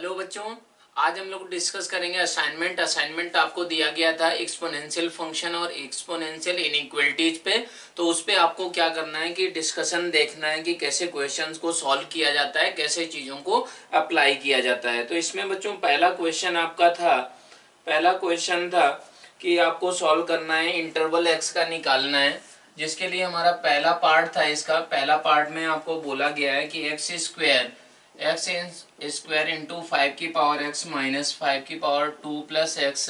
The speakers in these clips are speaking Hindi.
हेलो बच्चों, आज हम लोग डिस्कस करेंगे असाइनमेंट आपको दिया गया था एक्सपोनेंशियल फंक्शन और एक्सपोनेंशियल इनइक्वालिटीज पे। तो उस पे आपको क्या करना है कि डिस्कशन देखना है कि कैसे क्वेश्चंस को सॉल्व किया जाता है, कैसे चीज़ों को अप्लाई किया जाता है। तो इसमें बच्चों पहला क्वेश्चन था कि आपको सॉल्व करना है, इंटरवल एक्स का निकालना है, जिसके लिए हमारा पहला पार्ट था। इसका पहला पार्ट में आपको बोला गया है कि एक्स स्क्वायर इंटू 5 की पावर x माइनस 5 की पावर 2 प्लस एक्स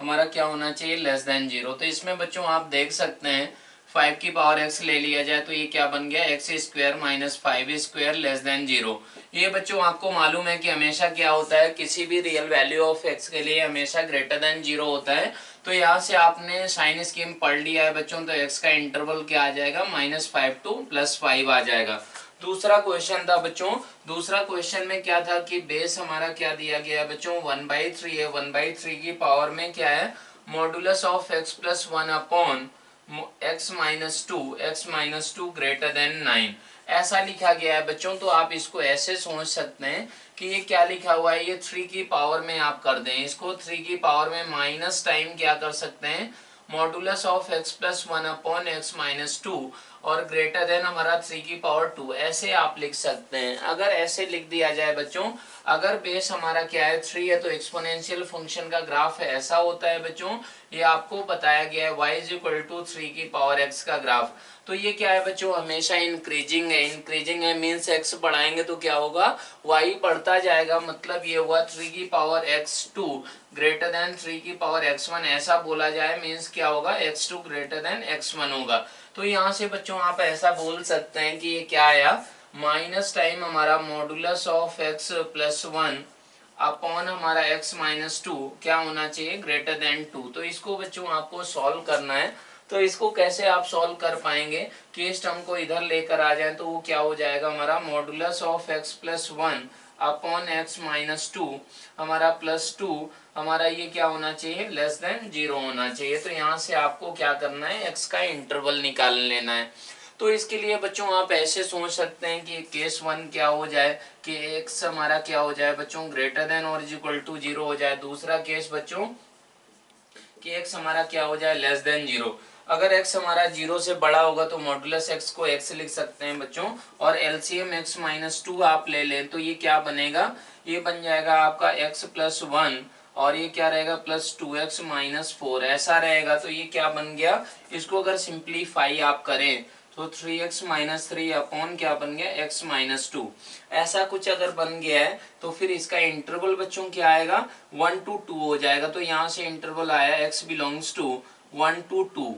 हमारा क्या होना चाहिए, लेस देन 0। तो इसमें बच्चों आप देख सकते हैं 5 की पावर x ले लिया जाए तो ये क्या बन गया, x square minus 5 square less than 0। ये बच्चों आपको मालूम है कि हमेशा क्या होता है, किसी भी रियल वैल्यू ऑफ x के लिए हमेशा ग्रेटर देन 0 होता है। तो यहाँ से आपने साइन स्कीम पढ़ लिया है बच्चों, तो x का इंटरवल क्या आ जाएगा, -5 to +5 आ जाएगा। दूसरा क्वेश्चन था बच्चों, दूसरा क्वेश्चन में क्या था कि बेस हमारा क्या दिया गया है बच्चों, 1/3 है। 1/3 की पावर में क्या है, modulus of x plus 1 upon x minus two greater than 9 ऐसा लिखा गया है बच्चों। तो आप इसको ऐसे सोच सकते हैं कि ये क्या लिखा हुआ है, ये 3 की पावर में आप कर दें इसको, 3 की पावर में माइनस टाइम क्या कर सकते हैं, modulus of x plus 1 upon x minus two और ग्रेटर देन हमारा 3 की पावर 2 ऐसे आप लिख सकते हैं। अगर ऐसे लिख दिया जाए बच्चों, अगर बेस हमारा क्या है 3 है, तो एक्सपोनेंशियल फंक्शन का ग्राफ ऐसा होता है बच्चों, ये आपको बताया गया है y इज इक्वल टू 3 की पावर x का ग्राफ। तो ये क्या है बच्चों, हमेशा इंक्रीजिंग है मीन्स x बढ़ाएंगे तो क्या होगा, y बढ़ता जाएगा। मतलब ये हुआ 3 की पावर x2 ग्रेटर देन 3 की पावर x1 ऐसा बोला जाए मीन्स क्या होगा, x2 ग्रेटर देन x1 होगा। तो यहाँ से बच्चों आप ऐसा बोल सकते हैं कि ये क्या आया, माइनस टाइम हमारा modulus of x plus 1 upon हमारा x माइनस टू क्या होना चाहिए, ग्रेटर देन 2। तो इसको बच्चों आपको सॉल्व करना है। तो इसको कैसे आप सॉल्व कर पाएंगे कि इस टर्म को इधर लेकर आ जाए तो वो क्या हो जाएगा, हमारा modulus of x plus 1 upon x minus two हमारा प्लस 2 हमारा ये क्या होना चाहिए, लेस देन 0 होना चाहिए। तो यहाँ से आपको क्या करना है, x का इंटरवल निकाल लेना है। तो इसके लिए बच्चों आप ऐसे सोच सकते हैं कि केस 1 क्या हो जाए कि x हमारा क्या हो जाए बच्चों, ग्रेटर देन और इज इक्वल टू 0 हो जाए। दूसरा केस बच्चों कि x हमारा क्या हो जाए, लेस देन 0। अगर x हमारा 0 से बड़ा होगा तो मॉडुलस x को x लिख सकते हैं बच्चों, और एलसीएम x माइनस टू आप ले लें तो ये क्या बनेगा, ये बन जाएगा आपका x प्लस 1 और ये क्या रहेगा, प्लस 2x माइनस 4 ऐसा रहेगा। तो ये क्या बन गया, इसको अगर सिंप्लीफाई आप करें तो 3x माइनस 3 अपॉन क्या बन गया, x माइनस 2 ऐसा कुछ अगर बन गया है तो फिर इसका इंटरवल बच्चों क्या आएगा, 1 to 2 हो जाएगा। तो यहाँ से इंटरवल आया x बिलोंग्स टू 1 to 2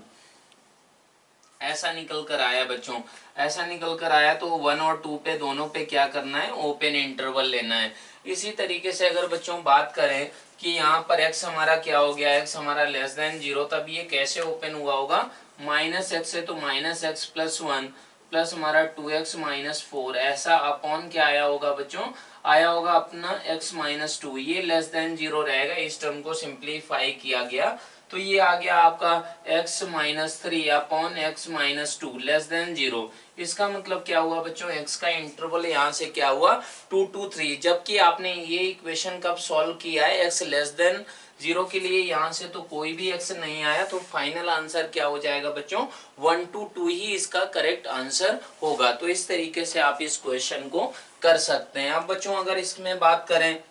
ऐसा निकल कर आया बच्चों। ऐसा निकल कर आया तो 1 और 2 पे दोनों पे क्या करना है, ओपन इंटरवल लेना है। इसी तरीके से अगर बच्चों बात करें कि यहाँ पर x हमारा क्या हो गया, x हमारा लेस देन 0, तब ये कैसे ओपन हुआ होगा, माइनस एक्स है तो माइनस एक्स प्लस 1 प्लस हमारा 2x माइनस 4 ऐसा अपॉन क्या आया होगा बच्चों, आया होगा अपना x माइनस 2, ये लेस देन 0 रहेगा। इस टर्म को सिंप्लीफाई किया गया तो ये आ गया आपका x minus 3 upon x minus 2 less than 0। इसका मतलब क्या हुआ बच्चों, x का इंटरवल यहाँ से क्या हुआ, 2 to 3। जबकि आपने ये इक्वेशन कब सॉल्व किया है, x लेस देन 0 के लिए, यहाँ से तो कोई भी x नहीं आया। तो फाइनल आंसर क्या हो जाएगा बच्चों, 1 to 2 ही इसका करेक्ट आंसर होगा। तो इस तरीके से आप इस क्वेश्चन को कर सकते हैं। अब बच्चों अगर इसमें बात करें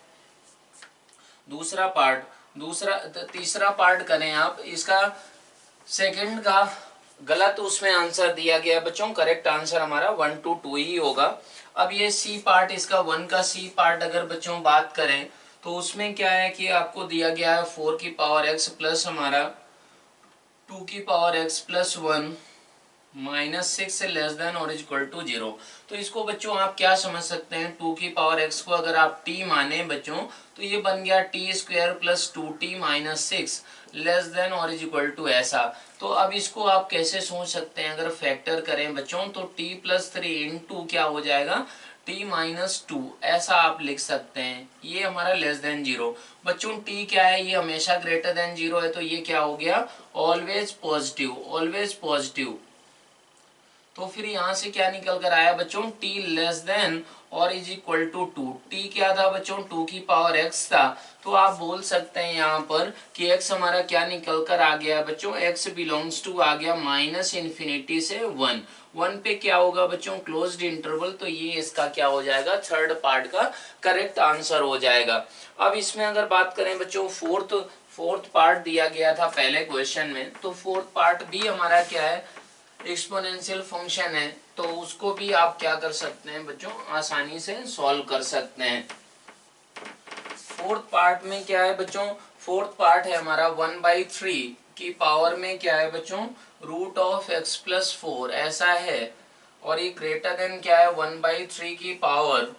तीसरा पार्ट करें आप इसका, सेकंड का गलत उसमें आंसर दिया गया बच्चों, करेक्ट आंसर हमारा 1 to 2 ही होगा। अब ये सी पार्ट, इसका 1 का सी पार्ट अगर बच्चों बात करें तो उसमें क्या है कि आपको दिया गया है 4 की पावर x प्लस हमारा 2 की पावर x प्लस 1 -6 से लेस देन और इक्वल टू 0। तो इसको बच्चों आप क्या समझ सकते हैं, 2 की पावर x को अगर आप t माने बच्चों तो ये बन गया T square plus 2t minus 6 less than और इक्वल टू ऐसा। तो अब इसको आप कैसे सोच सकते हैं, अगर फैक्टर करें बच्चों तो t प्लस 3 इंटू क्या हो जाएगा, t माइनस 2 ऐसा आप लिख सकते हैं। ये हमारा लेस देन 0 बच्चों, t क्या है, ये हमेशा ग्रेटर देन 0 है तो ये क्या हो गया, ऑलवेज पॉजिटिव, ऑलवेज पॉजिटिव। तो फिर यहाँ से क्या निकल कर आया बच्चों, t लेस देन और इज इक्वल टू 2। t क्या था बच्चों, 2 की पावर x था। तो आप बोल सकते हैं यहाँ पर कि x हमारा क्या निकल कर आ गया बच्चों, x बिलोंग्स टू आ गया माइनस इन्फिनिटी से 1। 1 पे क्या होगा बच्चों, क्लोज्ड इंटरवल। तो ये इसका क्या हो जाएगा, थर्ड पार्ट का करेक्ट आंसर हो जाएगा। अब इसमें अगर बात करें बच्चों, फोर्थ पार्ट दिया गया था पहले क्वेश्चन में, तो फोर्थ पार्ट भी हमारा क्या है, एक्सपोनेंशियल फंक्शन है। तो उसको भी आप क्या कर सकते हैं बच्चों, आसानी से सॉल्व कर सकते हैं। फोर्थ पार्ट में क्या है बच्चों, फोर्थ पार्ट है हमारा 1/3 की पावर में क्या है बच्चों, रूट ऑफ x प्लस 4 ऐसा है। और ये ग्रेटर देन क्या है, 1/3 की पावर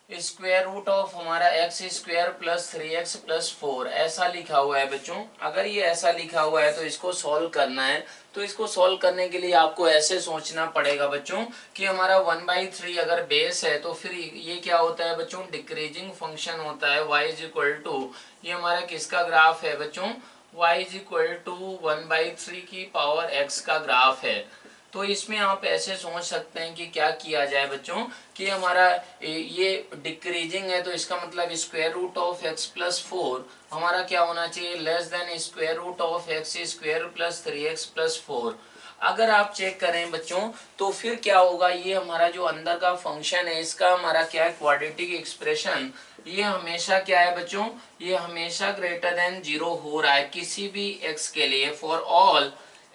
स्क्वायर रूट ऑफ हमारा x square plus 3x plus 4 ऐसा लिखा हुआ है बच्चों। अगर ये ऐसा लिखा हुआ है तो इसको सॉल्व करना है। तो इसको सॉल्व करने के लिए आपको ऐसे सोचना पड़ेगा बच्चों कि हमारा 1/3 अगर बेस है तो फिर ये क्या होता है बच्चों, डिक्रीजिंग फंक्शन होता है। y इज इक्वल टू, ये हमारा किसका ग्राफ है बच्चों, y इज इक्वल टू 1/3 की पावर x का ग्राफ है। तो इसमें आप ऐसे सोच सकते हैं कि क्या किया जाए बच्चों, कि हमारा ये डिक्रीजिंग है तो इसका मतलब square root of x plus 4 हमारा क्या होना चाहिए, less than square root of x square plus 3x plus 4। अगर आप चेक करें बच्चों तो फिर क्या होगा, ये हमारा जो अंदर का फंक्शन है इसका हमारा क्या है, क्वाड्रेटिक एक्सप्रेशन, ये हमेशा क्या है बच्चों, ये हमेशा ग्रेटर देन 0 हो रहा है किसी भी x के लिए, for all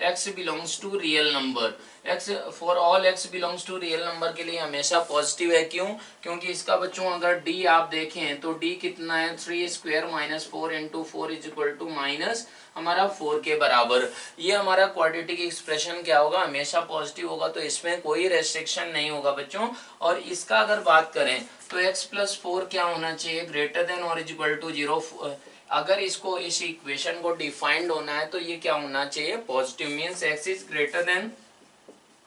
x belongs to real number. x for all x belongs to real number के लिए हमेशा पॉजिटिव है। क्यों, क्योंकि इसका बच्चों अगर d आप देखें तो d कितना है, 3 square minus 4 into 4 is equal to minus हमारा 4 के बराबर। ये हमारा क्वाड्रेटिक एक्सप्रेशन क्या होगा, हमेशा पॉजिटिव होगा। तो इसमें कोई रेस्ट्रिक्शन नहीं होगा बच्चों। और इसका अगर बात करें तो x प्लस 4 क्या होना चाहिए, ग्रेटर देन और इज इक्वल टू 0। अगर इसको इस इक्वेशन को डिफाइंड होना है तो ये क्या होना चाहिए, positive, means x is greater than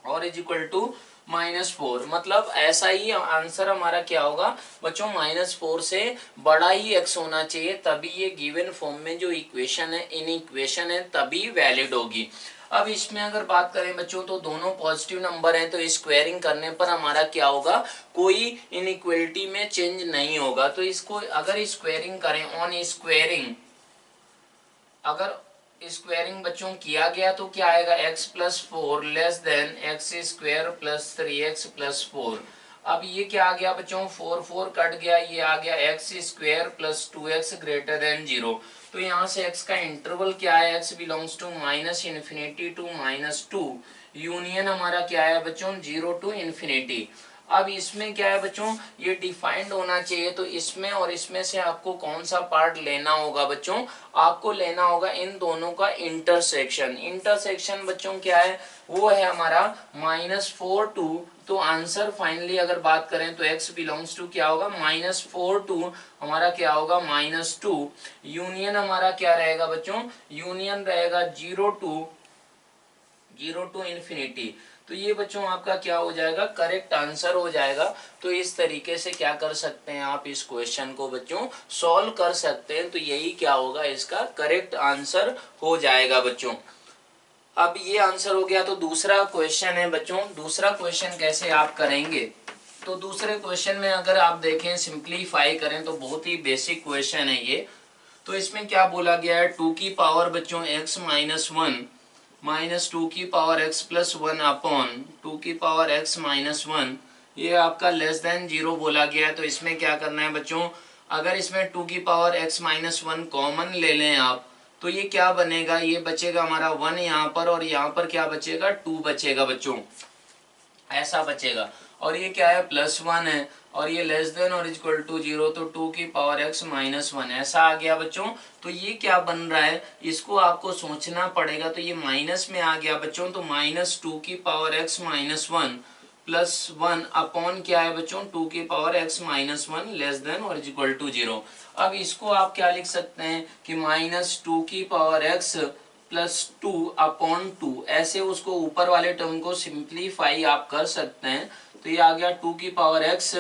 और इज इक्वल टू -4। मतलब ऐसा ही आंसर हमारा क्या होगा बच्चों, -4 से बड़ा ही x होना चाहिए, तभी ये गिवन फॉर्म में जो इक्वेशन है, इन इक्वेशन है, तभी वैलिड होगी। अब इसमें अगर बात करें बच्चों तो दोनों पॉजिटिव नंबर हैं, तो स्क्वायरिंग करने पर हमारा क्या होगा, कोई इनइक्वलिटी में चेंज नहीं होगा। तो इसको अगर स्क्वायरिंग करें, ऑन स्क्वायरिंग अगर स्क्वायरिंग बच्चों किया गया तो क्या आएगा, x plus 4 less than x square plus 3x plus 4। अब ये क्या आ गया बच्चों, 4 4 कट गया, ये आ गया x square plus 2x greater than 0। तो यहाँ से x का इंटरवल क्या है, x belongs to minus infinity to -2। Union हमारा क्या है बच्चों, 0 टू इन्फिनिटी। अब इसमें क्या है बच्चों, ये डिफाइंड होना चाहिए। तो इसमें और इसमें से आपको कौन सा पार्ट लेना होगा बच्चों, आपको लेना होगा इन दोनों का इंटरसेक्शन। इंटरसेक्शन बच्चों क्या है, वो है हमारा -4 2। तो आंसर फाइनली अगर बात करें तो x बिलोंग्स टू क्या होगा, -4 2 हमारा क्या होगा, -2। यूनियन हमारा क्या रहेगा बच्चों, यूनियन रहेगा 0 टू इन्फिनिटी। तो ये बच्चों आपका क्या हो जाएगा, करेक्ट आंसर हो जाएगा। तो इस तरीके से क्या कर सकते हैं आप, इस क्वेश्चन को बच्चों सॉल्व कर सकते हैं। तो यही क्या होगा, इसका करेक्ट आंसर हो जाएगा बच्चों। अब ये आंसर हो गया। तो दूसरा क्वेश्चन है बच्चों, दूसरा क्वेश्चन कैसे आप करेंगे। तो दूसरे क्वेश्चन में अगर आप देखें, सिंप्लीफाई करें तो बहुत ही बेसिक क्वेश्चन है ये। तो इसमें क्या बोला गया है, 2 की पावर बच्चों x -1 -2 की पावर x प्लस 1 अपॉन 2 की पावर x -1, ये आपका लेस देन 0 बोला गया है। तो इसमें क्या करना है बच्चों, अगर इसमें 2 की पावर x -1 कॉमन ले लें आप, तो ये क्या बनेगा, ये बचेगा हमारा 1 यहाँ पर, और यहाँ पर क्या बचेगा, 2 बचेगा बच्चों, ऐसा बचेगा। और ये क्या है, +1 है, और ये लेस देन और इक्वल टू 0, तो 2 की पावर x -1 ऐसा आ गया बच्चों। तो ये क्या बन रहा है, इसको आपको सोचना पड़ेगा। तो ये माइनस में आ गया बच्चों, तो -2 की पावर x -1 +1 अपॉन क्या है बच्चों, 2 की पावर x -1 लेस देन और इक्वल टू 0। अब इसको आप क्या लिख सकते हैं कि -2 की पावर x +2 अपॉन 2, ऐसे उसको ऊपर वाले टर्म को सिंप्लीफाई आप कर सकते हैं। तो ये आ गया 2 की पावर x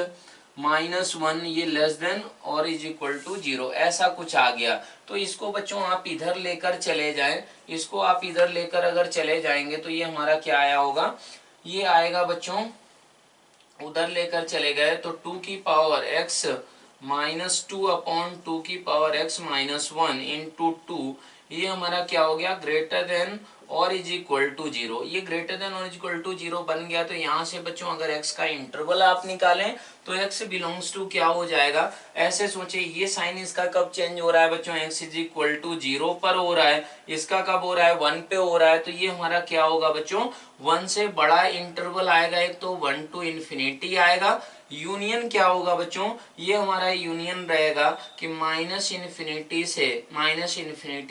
-1 ये लेस देन और इज इक्वल टू 0, ऐसा कुछ आ गया। तो इसको बच्चों आप इधर लेकर चले जाएं, इसको आप इधर लेकर अगर चले जाएंगे तो ये हमारा क्या आया होगा, ये आएगा बच्चों, उधर लेकर चले गए तो 2 की पावर x -2 अपॉन 2 की पावर x -1 इंटू 2, ये हमारा क्या हो गया, ग्रेटर देन और इज इक्वल टू 0। ये ग्रेटर देन और इज इक्वल टू 0 बन गया। तो यहाँ से बच्चों अगर x का इंटरवल आप निकालें तो x बिलोंग्स टू क्या हो जाएगा, ऐसे सोचे ये साइन इसका कब चेंज हो रहा है बच्चों, x इज इक्वल टू 0 पर हो रहा है, इसका कब हो रहा है 1 पे हो रहा है। तो ये हमारा क्या होगा बच्चों, 1 से बड़ा इंटरवल आएगा एक, तो 1 टू इन्फिनिटी आएगा। यूनियन क्या होगा बच्चों, ये हमारा यूनियन रहेगा कि माइनस इन्फिनिटी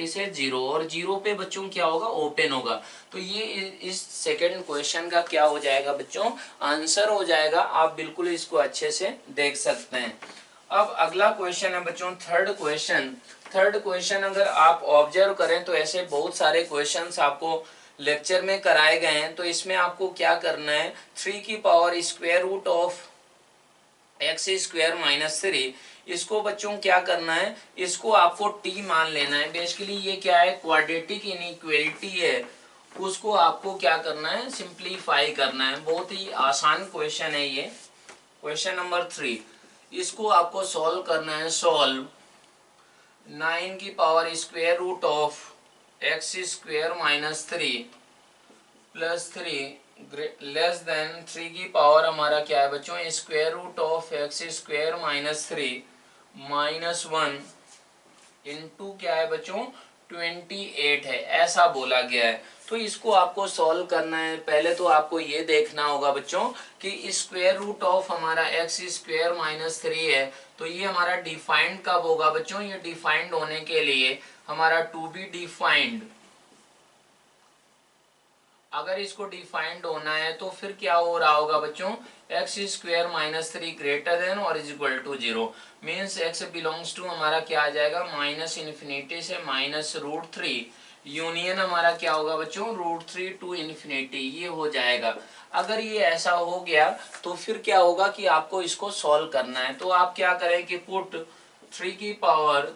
से 0, और 0 पे बच्चों क्या होगा, ओपन होगा। तो ये इस सेकंड क्वेश्चन का क्या हो जाएगा बच्चों, आंसर हो जाएगा। आप बिल्कुल इसको अच्छे से देख सकते हैं। अब अगला क्वेश्चन है बच्चों थर्ड क्वेश्चन अगर आप ऑब्जर्व करें तो ऐसे बहुत सारे क्वेश्चंस आपको लेक्चर में कराए गए हैं। तो इसमें आपको क्या करना है, 3 की power square root of x square -3, इसको बच्चों क्या करना है, इसको आपको t मान लेना है। बेसिकली ये क्या है, क्वाड्रेटिक इनइक्वालिटी है, उसको आपको क्या करना है, सिंप्लीफाई करना है। बहुत ही आसान क्वेश्चन है ये, क्वेश्चन नंबर 3। इसको आपको सॉल्व करना है। सॉल्व 9 की power square root of x square -3 plus 3 less than 3 की पावर हमारा क्या है बच्चों, square root of x square -3 -1 into क्या है बच्चों 28 है, ऐसा बोला गया है। तो इसको आपको सॉल्व करना है। पहले तो आपको ये देखना होगा बच्चों कि स्क्वायर रूट ऑफ हमारा x स्क्वायर -3 है, तो ये हमारा डिफाइंड कब होगा बच्चों, ये डिफाइंड होने के लिए हमारा टू बी डिफाइंड, अगर इसको डिफाइंड होना है तो फिर क्या हो रहा होगा बच्चों, x स्क्वायर -3 ग्रेटर देन और is equal to 0, means x belongs to हमारा क्या आ जाएगा, माइनस इन्फिनिटी से -√3, यूनियन हमारा क्या होगा बच्चों, √3 टू इन्फिनिटी, ये हो जाएगा। अगर ये ऐसा हो गया तो फिर क्या होगा कि आपको इसको सॉल्व करना है। तो आप क्या करें कि पुट 3 की power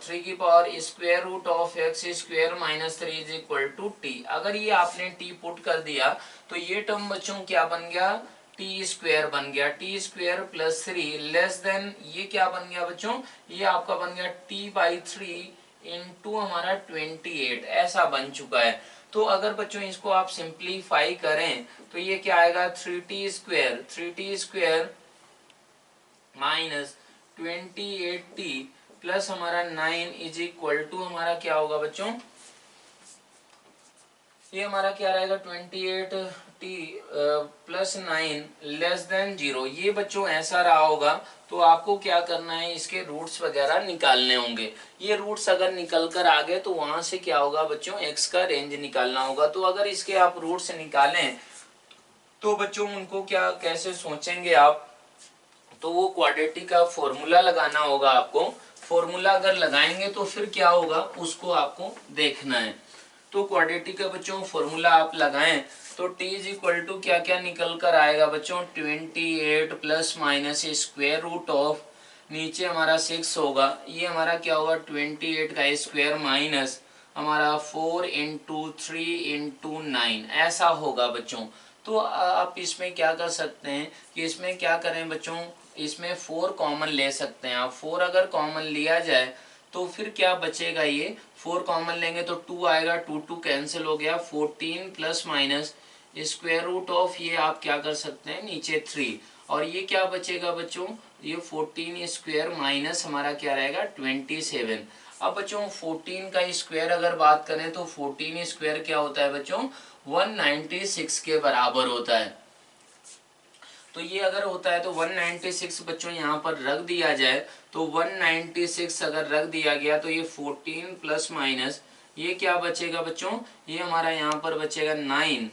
square root of x square -3 is equal to t। अगर ये आपने t पुट कर दिया तो ये टर्म बच्चों क्या बन गया, t स्क्वायर बन गया, t square plus 3 less then ये क्या बन गया बच्चों, ये आपका बन गया t/3 इंटू हमारा 28, ऐसा बन चुका है। तो अगर बच्चों इसको आप सिंप्लीफाई करें तो ये क्या आएगा, 3t square minus 28t plus हमारा 9 इज इक्वल टू हमारा क्या होगा बच्चों, ये हमारा क्या रहेगा 28t प्लस 9 लेस देन 0। ये बच्चों ऐसा रहा होगा तो आपको क्या करना है, इसके रूट्स वगैरह निकालने होंगे। ये रूट्स अगर निकल कर आ गए तो वहां से क्या होगा बच्चों, x का रेंज निकालना होगा। तो अगर इसके आप रूट्स निकालें तो बच्चों उनको क्या कैसे सोचेंगे आप, तो वो क्वाड्रेटिक का फॉर्मूला लगाना होगा आपको। फॉर्मूला अगर लगाएंगे तो फिर क्या होगा उसको आपको देखना है। तो क्वाड्रेटिक का बच्चों फॉर्मूला आप लगाएं तो t इज इक्वल टू क्या क्या निकल कर आएगा बच्चों, 28 plus minus square root of नीचे हमारा 6 होगा, ये हमारा क्या होगा 28 का स्क्वायर माइनस हमारा 4 इंटू 3 इंटू 9, ऐसा होगा बच्चों। तो आप इसमें क्या कर सकते हैं कि इसमें क्या करें बच्चों, इसमें 4 कॉमन ले सकते हैं आप। 4 अगर कॉमन लिया जाए तो फिर क्या बचेगा, ये 4 कॉमन लेंगे तो 2 आएगा, 2 कैंसिल हो गया, 14 plus minus square root of ये आप क्या कर सकते हैं नीचे 3, और ये क्या बचेगा बच्चों, ये 14 स्क्वायर माइनस हमारा क्या रहेगा 27। अब बच्चों 14 का स्क्वायर अगर बात करें तो 14 स्क्वायर क्या होता है बच्चों, 196 के बराबर होता है। तो ये अगर होता है तो 196 बच्चों यहाँ पर रख दिया जाए तो 196 अगर रख दिया गया तो ये 14 प्लस माइनस ये क्या बचेगा बच्चों, ये हमारा यहाँ पर बचेगा 9,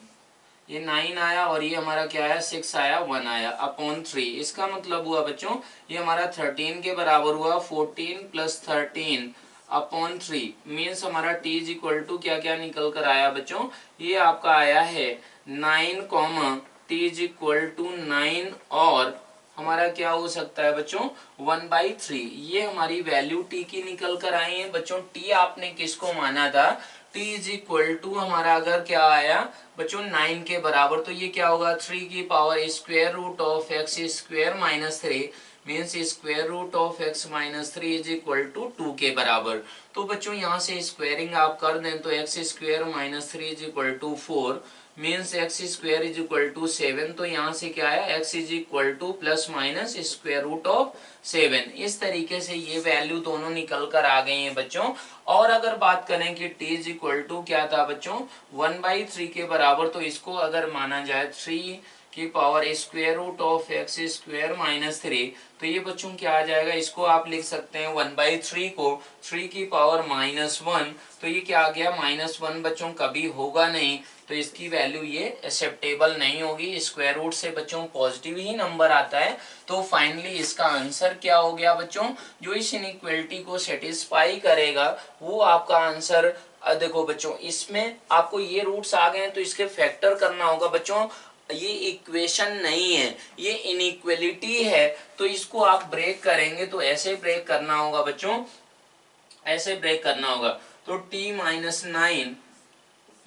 ये 9 आया और ये हमारा क्या आया 6 आया, 1 आया अपॉन 3। इसका मतलब हुआ बच्चों ये हमारा 13 के बराबर हुआ, 14 प्लस 13 अपॉन 3 मीन्स हमारा t इज इक्वल टू क्या क्या निकल कर आया बच्चों, ये आपका आया है 9, t इज इक्वल टू 9 और हमारा क्या हो सकता है बच्चों 1/3। ये हमारी वैल्यू टी की निकल कर आई है बच्चों। टी आपने किसको माना था, t इज इक्वल टू हमारा अगर क्या आया बच्चों 9 के बराबर, तो ये क्या होगा 3 की power square root of x square minus 3 means square root of x minus 3 is equal to 2 के बराबर। तो बच्चों यहाँ से स्क्वायरिंग आप कर दें तो x square minus 3 is equal to 4 means x square is equal to 7। तो यहाँ से क्या है x is equal to plus minus square root of 7। इस तरीके से ये वैल्यू दोनों निकल कर आ गई हैं बच्चों। और अगर बात करें कि t इज इक्वल टू क्या था बच्चों 1/3 के बराबर, तो इसको अगर माना जाए 3 की power square root of x square minus 3, तो ये बच्चों क्या आ जाएगा, इसको आप लिख सकते हैं 1/3 को 3 की पावर -1, तो ये क्या आ गया -1 बच्चों कभी होगा नहीं, तो इसकी वैल्यू ये एक्सेप्टेबल नहीं होगी। स्क्वायर रूट से बच्चों पॉजिटिव ही नंबर आता है। तो फाइनली इसका आंसर क्या हो गया बच्चों, जो इस इनइक्वालिटी को सेटिस्फाई करेगा वो आपका आंसर। देखो बच्चों इसमें आपको ये रूट्स आ गए हैं तो इसके फैक्टर करना होगा बच्चों। ये इक्वेशन नहीं है, ये इनइक्वालिटी है, तो इसको आप ब्रेक करेंगे तो ऐसे ब्रेक करना होगा बच्चों, ऐसे ब्रेक करना होगा। तो t-9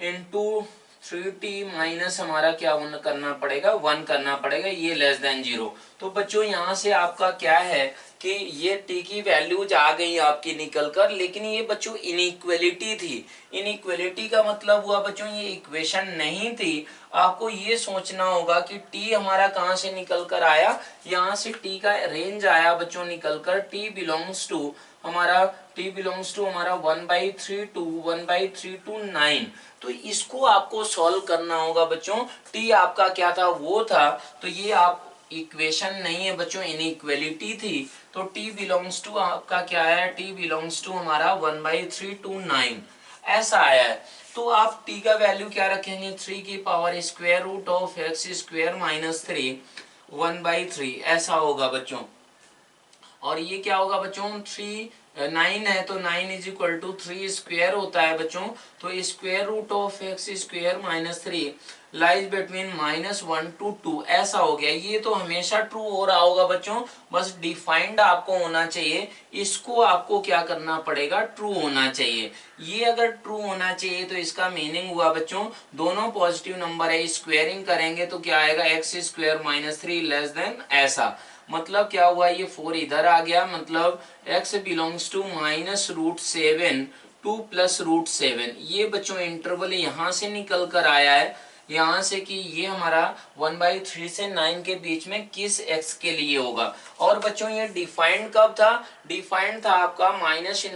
इंटू 3t माइनस हमारा क्या करना पड़ेगा 1 करना पड़ेगा, ये लेस देन 0। तो बच्चों यहाँ से आपका क्या है कि ये t की वैल्यूज आ गई आपकी निकल कर, लेकिन ये बच्चों इनइक्वालिटी थी। इनइक्वालिटी का मतलब हुआ बच्चों ये इक्वेशन नहीं थी। आपको ये सोचना होगा कि t हमारा कहाँ से निकल कर आया, यहाँ से t का रेंज आया बच्चों निकल कर, t बिलोंग्स टू हमारा 1/3 टू 9। तो इसको आपको सॉल्व करना होगा बच्चों। t आपका क्या था वो था, तो ये आप इक्वेशन नहीं है बच्चों, इनइक्वालिटी थी। तो t बिलोंग्स टू आपका क्या है, t बिलोंग्स टू हमारा 1/3 टू 9 ऐसा आया है। तो आप t का वैल्यू क्या रखेंगे 3 की power square root of x square minus 3 1/3 ऐसा होगा बच्चों। और ये क्या होगा बच्चों 9 है तो 9 इज इक्वल टू 3 स्क्वायर होता है बच्चों। तो square root of x square minus 3 lies between -1 to 2 ऐसा हो गया। ये तो हमेशा ट्रू हो रहा होगा बच्चों, बस डिफाइंड आपको होना चाहिए। इसको आपको क्या करना पड़ेगा ट्रू होना चाहिए। ये अगर ट्रू होना चाहिए तो इसका मीनिंग हुआ बच्चों दोनों पॉजिटिव नंबर है, स्क्वायरिंग करेंगे तो क्या आएगा x square minus 3 less then ऐसा। मतलब क्या हुआ ये 4 इधर आ गया, मतलब x बिलोंग्स टू -√7 2 + √7। ये बच्चों इंटरवल यहाँ से निकल कर आया है, यहाँ से कि ये हमारा 1/3 से 9 के बीच में किस x के लिए होगा। और बच्चों ये डिफाइंड कब था, डिफाइंड था आपका -∞ से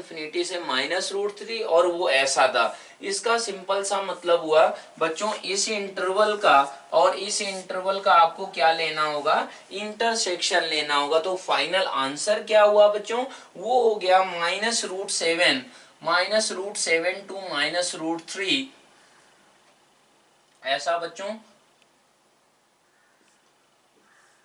-√3 और वो ऐसा था। इसका सिंपल सा मतलब हुआ बच्चों इस इंटरवल का और इस इंटरवल का आपको क्या लेना होगा इंटरसेक्शन लेना होगा। तो फाइनल आंसर क्या हुआ बच्चों, वो हो गया -√7 टू -√3 ऐसा बच्चों,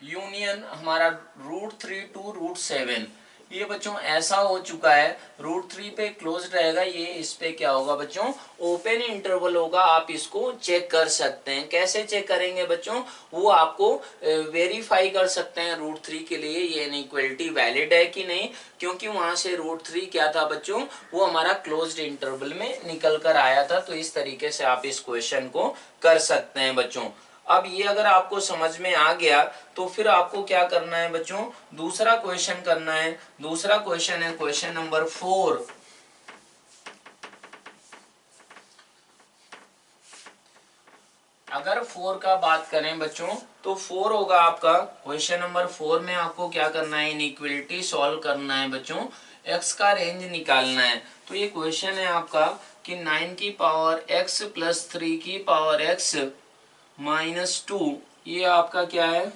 यूनियन हमारा √3 टू √7। ये बच्चों ऐसा हो चुका है, √3 पे क्लोज रहेगा, ये इस पे क्या होगा बच्चों ओपन इंटरवल होगा। आप इसको चेक कर सकते हैं। कैसे चेक करेंगे बच्चों, वो आपको वेरीफाई कर सकते हैं √3 के लिए ये इनइक्वालिटी वैलिड है कि नहीं, क्योंकि वहां से √3 क्या था बच्चों वो हमारा क्लोज्ड इंटरवल में निकल कर आया था। तो इस तरीके से आप इस क्वेश्चन को कर सकते हैं बच्चों। अब ये अगर आपको समझ में आ गया तो फिर आपको क्या करना है बच्चों, दूसरा क्वेश्चन करना है। दूसरा क्वेश्चन है क्वेश्चन नंबर 4। अगर 4 का बात करें बच्चों तो 4 होगा आपका क्वेश्चन नंबर 4 में आपको क्या करना है इनइक्वालिटी सॉल्व करना है बच्चों, x का रेंज निकालना है। तो ये क्वेश्चन है आपका कि 9 की पावर x प्लस 3 की पावर x -2 ये आपका क्या है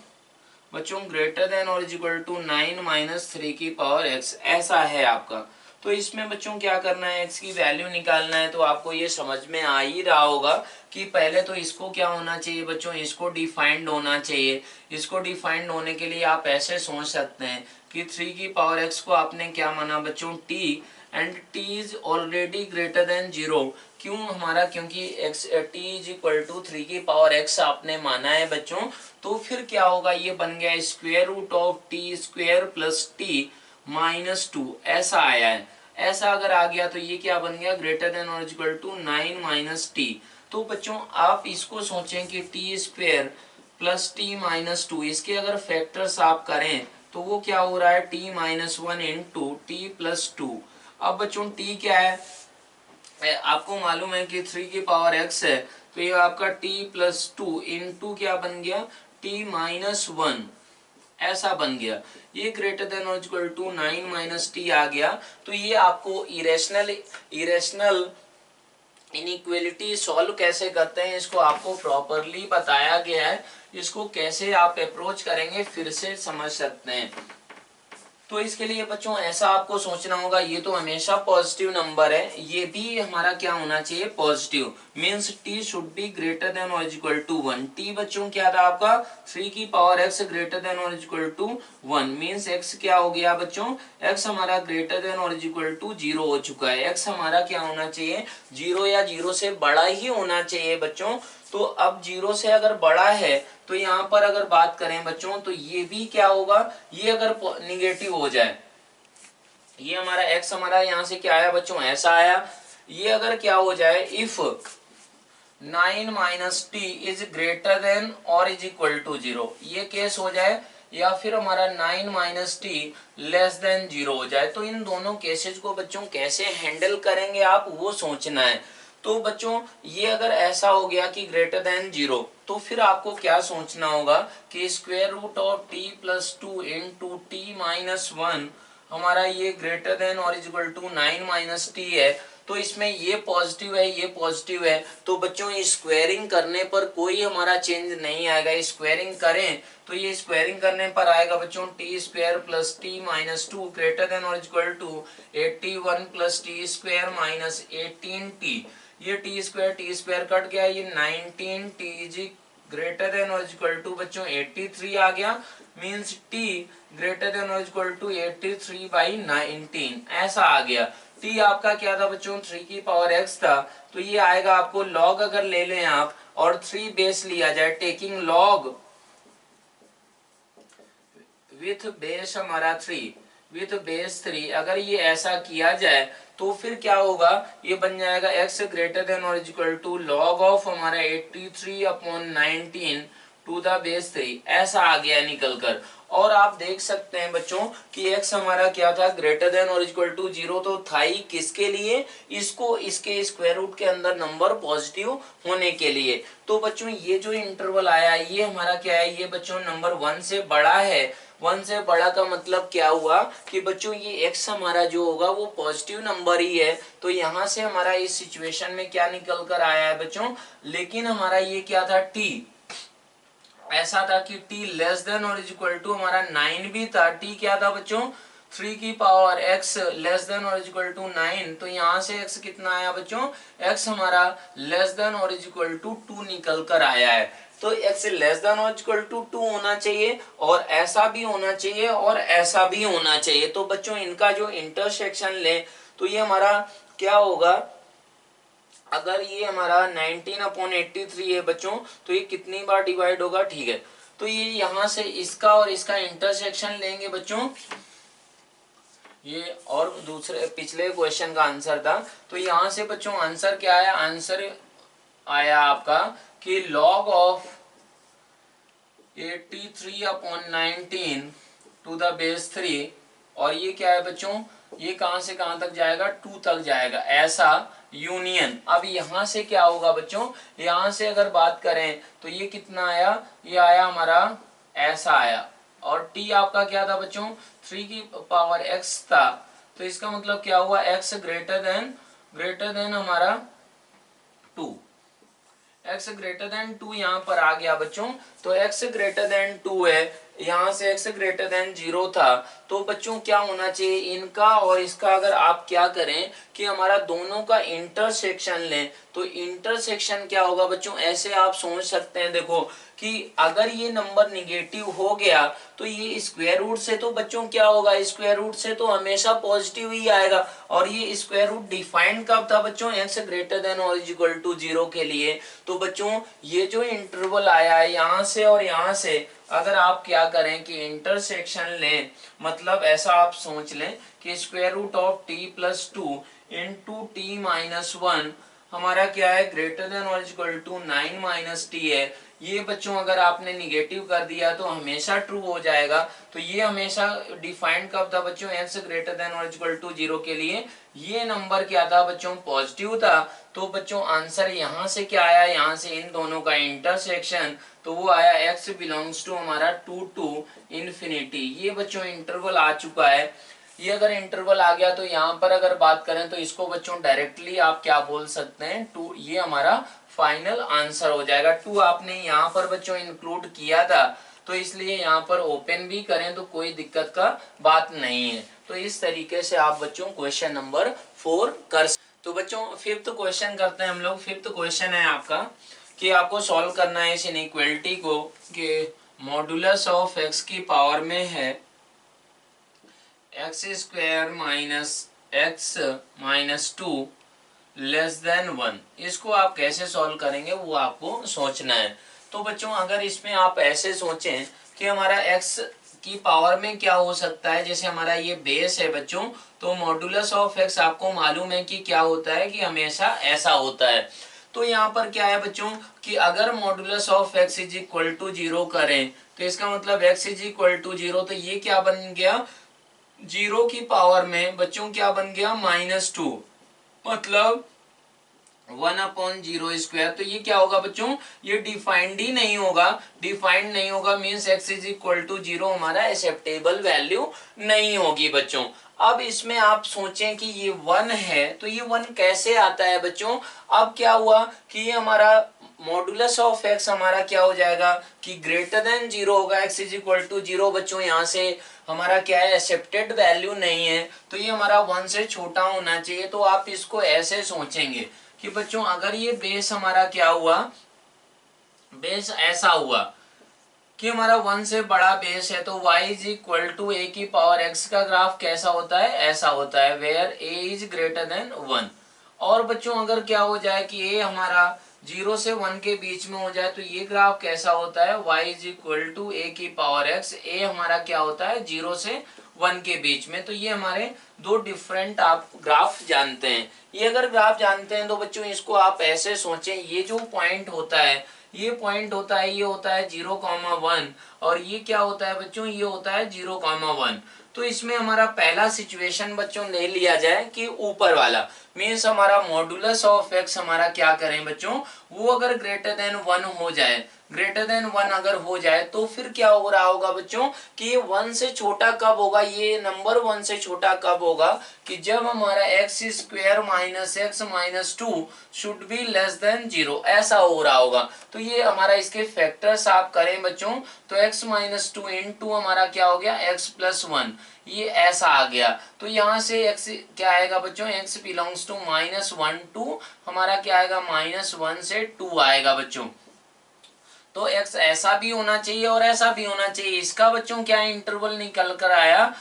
बच्चों ग्रेटर देन और इज इक्वल टू 9 - 3 की पावर x ऐसा है आपका। तो इसमें बच्चों क्या करना है, x की वैल्यू निकालना है। तो आपको ये समझ में आ ही रहा होगा कि पहले तो इसको क्या होना चाहिए बच्चों, इसको डिफाइंड होना चाहिए। इसको डिफाइंड होने के लिए आप ऐसे सोच सकते हैं कि 3 की पावर x को आपने क्या माना बच्चों, t, and t is already greater than 0। क्यों हमारा, क्योंकि x t is equal to 3 की पावर x आपने माना है बच्चों। तो फिर क्या होगा, ये बन गया square root of t square plus T minus 2, ऐसा आया है। ऐसा अगर आ गया तो ये क्या बन गया, ग्रेटर देन और इक्वल टू 9 माइनस टी। तो बच्चों आप इसको सोचें कि T square plus T minus 2, इसके अगर फैक्टर्स आप करें तो वो क्या हो रहा है, T minus 1 into t plus 2। अब बच्चों टी क्या है, आपको मालूम है कि 3 की पावर x है, तो ये आपका t प्लस 2 इंटू क्या बन गया, t माइनस 1, ऐसा बन गया। ये ग्रेटर देन और इक्वल टू 9 माइनस टी आ गया। तो ये आपको इरेशनल इनइक्वालिटी सॉल्व कैसे करते हैं इसको आपको प्रॉपरली बताया गया है। इसको कैसे आप अप्रोच करेंगे फिर से समझ सकते हैं। तो इसके लिए बच्चों ऐसा आपको सोचना होगा, ये तो हमेशा पॉजिटिव नंबर है, ये भी हमारा क्या होना चाहिए, positive. Means t should be greater than और इक्वल टू 1। t बच्चों क्या था आपका, 3 की पावर x ग्रेटर देन और इक्वल टू 1। मींस x क्या हो गया बच्चों, x हमारा ग्रेटर देन और इक्वल टू 0 हो चुका है। x हमारा क्या होना चाहिए, 0 या 0 से बड़ा ही होना चाहिए बच्चों। तो अब 0 से अगर बड़ा है तो यहाँ पर अगर बात करें बच्चों तो ये भी क्या होगा, ये अगर निगेटिव हो जाए, ये हमारा x हमारा यहाँ से क्या आया बच्चों, ऐसा आया। ये अगर क्या हो जाए, if 9 minus T is greater than और इज इक्वल टू 0, ये केस हो जाए, या फिर हमारा 9 माइनस टी लेस देन 0 हो जाए। तो इन दोनों केसेस को बच्चों कैसे हैंडल करेंगे आप वो सोचना है। तो बच्चों ये अगर ऐसा हो गया कि ग्रेटर देन 0, तो फिर आपको क्या सोचना होगा कि square root of t plus 2 into t minus 1 हमारा ये ग्रेटर देन और इक्वल टू 9 माइनस टी है। तो इसमें ये पॉजिटिव है, ये पॉजिटिव है, तो बच्चों स्क्वायरिंग करने पर कोई हमारा चेंज नहीं आएगा। स्क्वायरिंग करें तो ये स्क्वायरिंग करने पर आएगा बच्चों T square plus T minus 2 greater than और equal to 81 plus T square minus 18 T. ये टी स्क्वायर कट गया, ये 19 टी जी ग्रेटर देन और इक्वल टू बच्चों 83 आ गया। मींस t ग्रेटर देन और इक्वल टू 83 बाई 19, ऐसा आ गया। t आपका क्या था बच्चों, 3 की पावर x था, तो ये आएगा आपको log अगर ले लें आप और 3 बेस लिया जाए, टेकिंग log विथ बेस हमारा 3, विथ बेस 3, अगर ये ऐसा किया जाए तो फिर क्या होगा, ये बन जाएगा x ग्रेटर देन और इक्वल टू लॉग ऑफ हमारा 83 अपॉन 19 टू द बेस 3, ऐसा आ गया निकल कर। और आप देख सकते हैं बच्चों कि x हमारा क्या था, ग्रेटर देन और इक्वल टू 0 तो था ही किसके लिए, इसको इसके स्क्वायर रूट के अंदर नंबर पॉजिटिव होने के लिए। तो बच्चों ये जो इंटरवल आया ये हमारा क्या है, ये बच्चों नंबर 1 से बड़ा है। 1 से बड़ा का मतलब क्या हुआ कि बच्चों ये x हमारा जो होगा वो पॉजिटिव नंबर ही है। तो यहाँ से हमारा इस सिचुएशन में क्या निकल कर आया है बच्चों, लेकिन हमारा ये क्या था, t ऐसा था कि t लेस देन और इक्वल टू हमारा 9 भी था। t क्या था बच्चों, 3 की पावर x लेस देन और इक्वल टू 9। तो यहाँ से x कितना आया बच्चों, x हमारा लेस देन और इक्वल टू 2 निकल कर आया है। तो x लेस देन और इक्वल टू 2 होना चाहिए, और ऐसा भी होना चाहिए, और ऐसा भी होना चाहिए। तो बच्चों इनका जो इंटरसेक्शन ले तो ये हमारा क्या होगा, अगर ये हमारा 19/83 है बच्चों तो ये कितनी बार डिवाइड होगा, ठीक है। तो ये यहां से इसका और इसका इंटरसेक्शन लेंगे बच्चों, ये और दूसरे पिछले क्वेश्चन का आंसर था। तो यहां से बच्चों आंसर क्या आया, आंसर आया आपका कि log of 83/19 to the base 3, और ये क्या है बच्चों, ये कहां से कहां तक जाएगा, 2 तक जाएगा, ऐसा यूनियन। अब यहां से क्या होगा बच्चों, यहां से अगर बात करें तो ये कितना आया, ये आया हमारा ऐसा आया, और t आपका क्या था बच्चों, 3 की पावर x था। तो इसका मतलब क्या हुआ, x ग्रेटर देन हमारा 2, x ग्रेटर देन 2 यहाँ पर आ गया बच्चों। तो x ग्रेटर देन 2 है, यहाँ से x ग्रेटर देन 0 था, तो बच्चों क्या होना चाहिए, इनका और इसका अगर आप क्या करें कि हमारा दोनों का इंटरसेक्शन लें, तो इंटरसेक्शन क्या होगा बच्चों, ऐसे आप सोच सकते हैं देखो कि अगर ये नंबर निगेटिव हो गया तो ये स्क्वायर रूट से तो बच्चों क्या होगा, स्क्वायर रूट से तो हमेशा पॉजिटिव ही आएगा। और ये स्क्वायर रूट डिफाइंड कब था बच्चों, x ग्रेटर देन और इक्वल टू 0 के लिए। तो बच्चों ये जो इंटरवल आया है यहाँ से और यहाँ से, अगर आप क्या करें कि इंटरसेक्शन लें, मतलब ऐसा आप सोच लें कि square root of t plus 2 into t minus 1 हमारा क्या है, ग्रेटर देन और इक्वल टू 9 माइनस टी है। ये बच्चों अगर आपने निगेटिव कर दिया तो हमेशा ट्रू हो जाएगा। तो ये हमेशा डिफाइंड कब था बच्चों, x ग्रेटर देन और इक्वल टू 0 के लिए। ये नंबर क्या था बच्चों, पॉजिटिव था। तो बच्चों आंसर यहाँ से क्या आया, यहाँ से इन दोनों का इंटरसेक्शन, तो वो आया x बिलोंग्स टू हमारा 2 टू इन्फिनिटी। ये बच्चों इंटरवल आ चुका है। ये अगर इंटरवल आ गया तो यहाँ पर अगर बात करें तो इसको बच्चों डायरेक्टली आप क्या बोल सकते हैं, 2, ये हमारा फाइनल आंसर हो जाएगा। 2 आपने यहाँ पर बच्चों इंक्लूड किया था, तो इसलिए यहाँ पर ओपन भी करें तो कोई दिक्कत का बात नहीं है। तो इस तरीके से आप बच्चों क्वेश्चन नंबर 4 कर। तो बच्चों फिफ्थ क्वेश्चन करते हैं हम लोग। फिफ्थ क्वेश्चन है आपका कि आपको सॉल्व करना है इस इनइक्वालिटी को कि मॉडुलस ऑफ x की पावर में है x square minus x minus 2 less than 1। इसको आप कैसे सॉल्व करेंगे वो आपको सोचना है। तो बच्चों अगर इसमें आप ऐसे सोचें कि हमारा x की पावर में क्या हो सकता है, जैसे हमारा ये बेस है बच्चों, तो मॉडुलस ऑफ x आपको मालूम है कि क्या होता है कि हमेशा ऐसा होता है। तो यहाँ पर क्या है बच्चों कि अगर modulus of x is equal to 0 करें तो इसका मतलब x इज इक्वल टू 0, तो ये क्या बन गया, 0 की पावर में बच्चों क्या बन गया, -2, मतलब 1/0 स्क्वायर। तो ये क्या होगा बच्चों, ये डिफाइंड ही नहीं होगा। डिफाइंड नहीं होगा means x is equal to 0 हमारा एक्सेप्टेबल वैल्यू नहीं होगी बच्चों। अब इसमें आप सोचें कि ये 1 है, तो ये 1 कैसे आता है बच्चों। अब क्या हुआ कि ये हमारा मॉडुलस ऑफ x हमारा क्या हो जाएगा कि ग्रेटर देन 0 होगा, x इज इक्वल टू 0 बच्चों। यहाँ से हमारा क्या है, एक्सेप्टेड वैल्यू नहीं है, तो ये हमारा 1 से छोटा होना चाहिए। तो आप इसको ऐसे सोचेंगे कि बच्चों अगर ये बेस हमारा क्या हुआ, बेस ऐसा हुआ कि हमारा 1 से बड़ा बेस है, तो y is equal to a की पावर x का ग्राफ कैसा होता है, ऐसा होता है, where a is greater than 1। और बच्चों अगर क्या हो जाए कि a हमारा 0 से 1 के बीच में हो जाए, तो ये ग्राफ कैसा होता है, y is equal to a की पावर x। a हमारा क्या होता है 0 से 1 के बीच में। तो ये हमारे दो डिफरेंट आप ग्राफ जानते हैं। ये अगर ग्राफ जानते हैं तो बच्चों इसको आप ऐसे सोचें, ये जो पॉइंट होता है, ये पॉइंट होता है, ये होता है 0,1, और ये क्या होता है बच्चों, ये होता है 0,1। तो इसमें हमारा पहला सिचुएशन बच्चों ले लिया जाए कि ऊपर वाला मीन्स हमारा मॉडुलस ऑफ x हमारा क्या करें बच्चों, वो अगर ग्रेटर देन 1 हो जाए, ग्रेटर देन 1 अगर हो जाए, तो फिर क्या हो रहा होगा बच्चों कि ये 1 से छोटा कब होगा, ये नंबर 1 से छोटा कब होगा कि जब हमारा x square minus x minus 2 should be less than 0, ऐसा हो रहा होगा। तो ये हमारा इसके फैक्टर्स आप करें बच्चों, तो x माइनस 2 इंटू हमारा क्या हो गया x प्लस 1, ये ऐसा आ गया। तो यहाँ से x क्या आएगा बच्चों, x बिलोंग्स टू -1 टू हमारा क्या आएगा -1 से 2 आएगा बच्चों। तो x ऐसा भी होना चाहिए और ऐसा भी होना चाहिए। इसका बच्चों क्या इंटरवल निकल कर आया,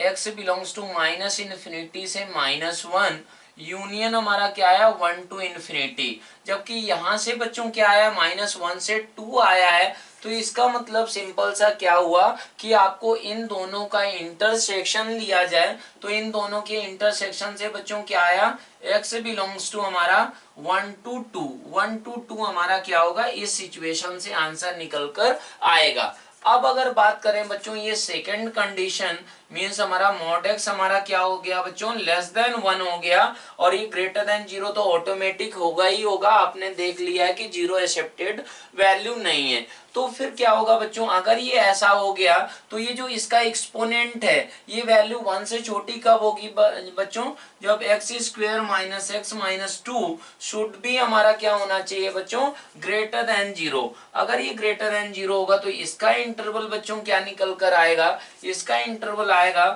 x belongs to minus infinity से -1 यूनियन हमारा क्या आया 1 टू इन्फिनिटी। जबकि यहाँ से बच्चों क्या आया -1 से 2 आया है। तो इसका मतलब सिंपल सा क्या हुआ कि आपको इन दोनों का इंटरसेक्शन लिया जाए, तो इन दोनों के इंटरसेक्शन से बच्चों क्या आया, x बिलोंग्स टू हमारा 1 to 2, 1 to 2 हमारा क्या होगा, इस सिचुएशन से आंसर निकल कर आएगा। अब अगर बात करें बच्चों ये सेकंड कंडीशन मींस हमारा मॉड x हमारा क्या हो गया बच्चों, लेस देन 1 हो गया, और ये ग्रेटर देन 0 तो ऑटोमेटिक होगा ही होगा। आपने देख लिया है कि 0 एक्सेप्टेड वैल्यू नहीं है। तो तो फिर क्या होगा बच्चों, अगर ये ऐसा हो गया तो ये जो इसका एक्सपोनेंट है ये वैल्यू 1 से छोटी कब होगी बच्चों, जब x square minus x minus to should भी हमारा क्या होना चाहिए बच्चों, ग्रेटर देन 0। अगर ये ग्रेटर देन 0 होगा तो इसका इंटरवल बच्चों क्या निकल कर आएगा, इसका इंटरवल आएगा,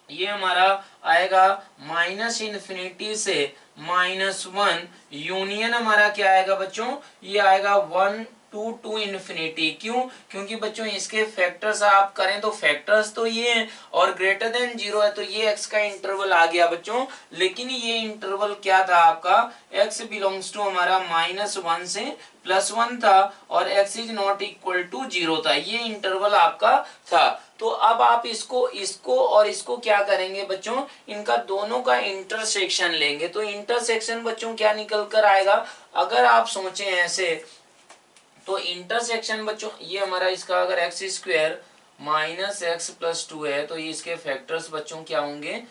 ये हमारा आएगा माइनस इन्फिनिटी से -1 यूनियन हमारा क्या आएगा बच्चों, ये आएगा 1 टू इन्फिनिटी। क्यों, क्योंकि बच्चों इसके फैक्टर्स आप करें तो फैक्टर्स तो ये हैं और ग्रेटर देन 0 है तो ये x का इंटरवल आ गया बच्चों। लेकिन ये इंटरवल क्या था आपका, x बिलोंग्स टू हमारा -1 से +1 था और x is not equal to 0 था, ये इंटरवल आपका था। तो अब आप इसको और इसको क्या करेंगे बच्चों, इनका दोनों का इंटरसेक्शन लेंगे। तो इंटरसेक्शन बच्चों क्या निकल कर आएगा, अगर आप सोचें ऐसे तो इंटरसेक्शन बच्चों ये हमारा इसका अगर x square minus x plus 2 है तो ये इसके फैक्टर्स बच्चों क्या होंगे,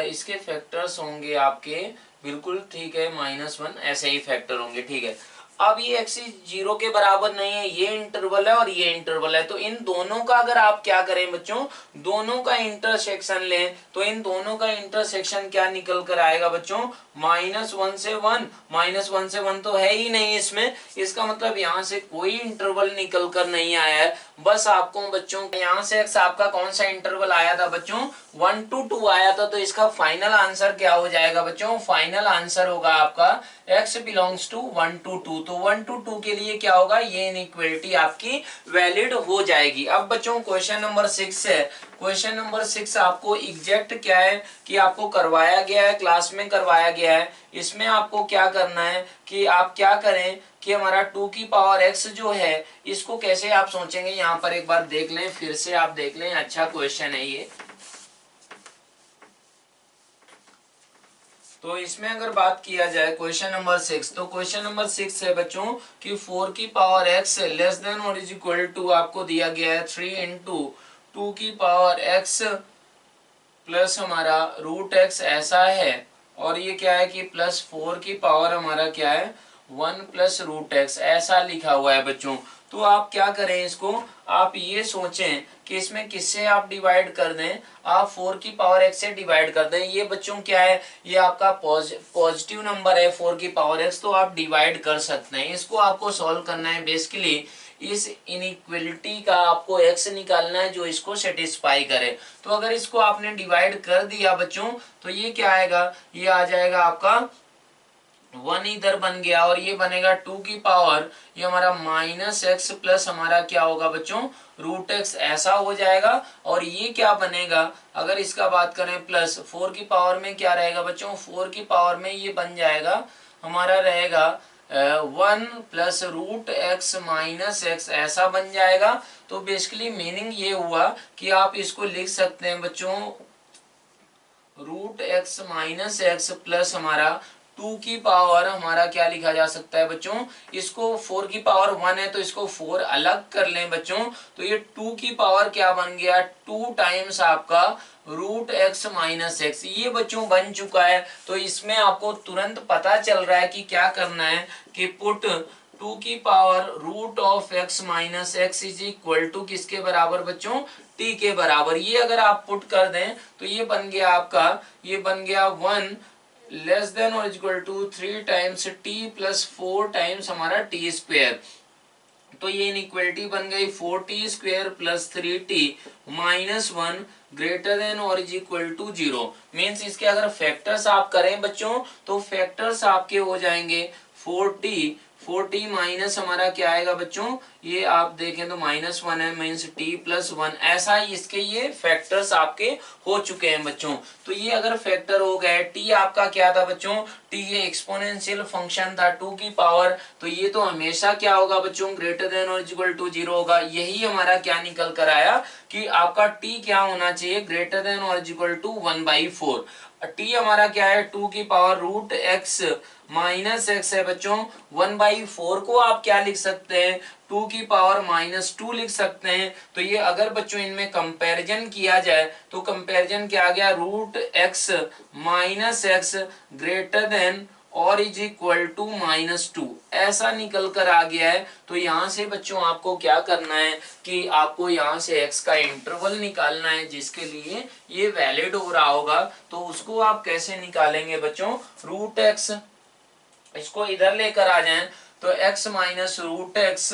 इसके फैक्टर्स होंगे आपके बिल्कुल ठीक है -1 ऐसे ही फैक्टर होंगे, ठीक है। अब ये एक्स 0 के बराबर नहीं है, ये इंटरवल है और ये इंटरवल है, तो इन दोनों का अगर आप क्या करें बच्चों, दोनों का इंटरसेक्शन लें तो इन दोनों का इंटरसेक्शन क्या निकल कर आएगा बच्चों, -1 से 1, -1 से 1 तो है ही नहीं इसमें, इसका मतलब यहाँ से कोई इंटरवल निकल कर नहीं आया है। बस आपको बच्चों यहाँ से एक्स आपका कौन सा इंटरवल आया था बच्चों, 1 to 2 आया था, तो इसका फाइनल आंसर क्या हो जाएगा बच्चों, फाइनल आंसर होगा आपका x बिलोंग्स टू 1 to 2। तो 1 to 2 के लिए क्या होगा, ये इनइक्वालिटी आपकी वैलिड हो जाएगी। अब बच्चों क्वेश्चन नंबर 6 है, क्वेश्चन नंबर 6 आपको एग्जैक्ट क्या है कि आपको करवाया गया है, क्लास में करवाया गया है। इसमें आपको क्या करना है कि आप क्या करें कि हमारा 2 की पावर x जो है इसको कैसे आप सोचेंगे, यहाँ पर एक बार देख लें, फिर से आप देख लें, अच्छा क्वेश्चन है ये। तो इसमें अगर बात किया जाए क्वेश्चन नंबर 6, तो क्वेश्चन नंबर 6 है बच्चों कि 4 की पावर x लेस देन और इज इक्वल टू आपको दिया गया है 3 इंटू 2 की पावर x प्लस हमारा √x ऐसा है, और ये क्या है कि +4 की पावर हमारा क्या है 1 प्लस √x ऐसा लिखा हुआ है बच्चों। तो आप क्या करें, इसको आप ये सोचें कि इसमें किससे आप डिवाइड कर दें, आप 4 की पावर x से डिवाइड कर दें। ये बच्चों क्या है, ये आपका पॉजिटिव नंबर है 4 की पावर x, तो आप डिवाइड कर सकते हैं। इसको आपको सॉल्व करना है, बेसिकली इस इनइक्वलिटी का आपको x निकालना है जो इसको सेटिस्फाई करे। तो अगर इसको आपने डिवाइड कर दिया बच्चों तो ये क्या आएगा, ये आ जाएगा आपका 1 इधर बन गया और ये बनेगा 2 की पावर, ये हमारा -x प्लस हमारा क्या होगा बच्चों √x ऐसा हो जाएगा। और ये क्या बनेगा, अगर इसका बात करें प्लस 4 की पावर में क्या रहेगा बच्चों, 4 की पावर में ये बन जाएगा हमारा रहेगा 1 प्लस √x माइनस x ऐसा बन जाएगा। तो बेसिकली मीनिंग ये हुआ कि आप इसको लिख सकते हैं बच्चों √x माइनस x प्लस हमारा 2 की पावर हमारा क्या लिखा जा सकता है बच्चों, इसको 4 की पावर 1 है तो इसको 4 अलग कर लें बच्चों, तो ये 2 की पावर क्या बन गया 2 टाइम्स आपका √x माइनस x, ये बच्चों बन चुका है। तो इसमें आपको तुरंत पता चल रहा है कि क्या करना है कि पुट 2 की power √x minus x is equal to किसके बराबर बच्चों, t के बराबर। ये अगर आप पुट कर दें तो ये बन गया आपका, ये बन गया 1 लेस देन और equal to 3 times t plus 4 times हमारा t स्क्वेयर। तो ये इनइक्वालिटी बन गई 4t square plus 3t minus 1 greater than और इज इक्वल टू 0। मीन्स इसके अगर फैक्टर्स आप करें बच्चों तो फैक्टर्स आपके हो जाएंगे 4t माइनस हमारा क्या आएगा बच्चों, ये आप देखें तो -1 है, मीन्स t प्लस 1 ऐसा ही इसके ये फैक्टर्स आपके हो चुके हैं बच्चों। तो ये अगर फैक्टर हो गए, t आपका क्या था बच्चों, t ये एक्सपोनेंशियल फंक्शन था 2 की पावर, तो ये तो हमेशा क्या होगा बच्चों ग्रेटर देन और इक्वल टू 0 होगा। यही हमारा क्या निकल कर आया कि आपका t क्या होना चाहिए, ग्रेटर देन और इक्वल टू 1/4। t हमारा क्या है 2 की पावर √x माइनस x है बच्चों, 1/4 को आप क्या लिख सकते हैं 2 की पावर -2 लिख सकते हैं। तो ये अगर बच्चों इनमें कंपैरिजन किया जाए तो कंपैरिजन क्या आ गया √x minus x greater than और इज इक्वल टू -2 ऐसा निकल कर आ गया है। तो यहाँ से बच्चों आपको क्या करना है कि आपको यहाँ से x का इंटरवल निकालना है जिसके लिए ये वैलिड हो रहा होगा। तो उसको आप कैसे निकालेंगे बच्चों, √x, इसको इधर लेकर आ जाएं तो x minus √x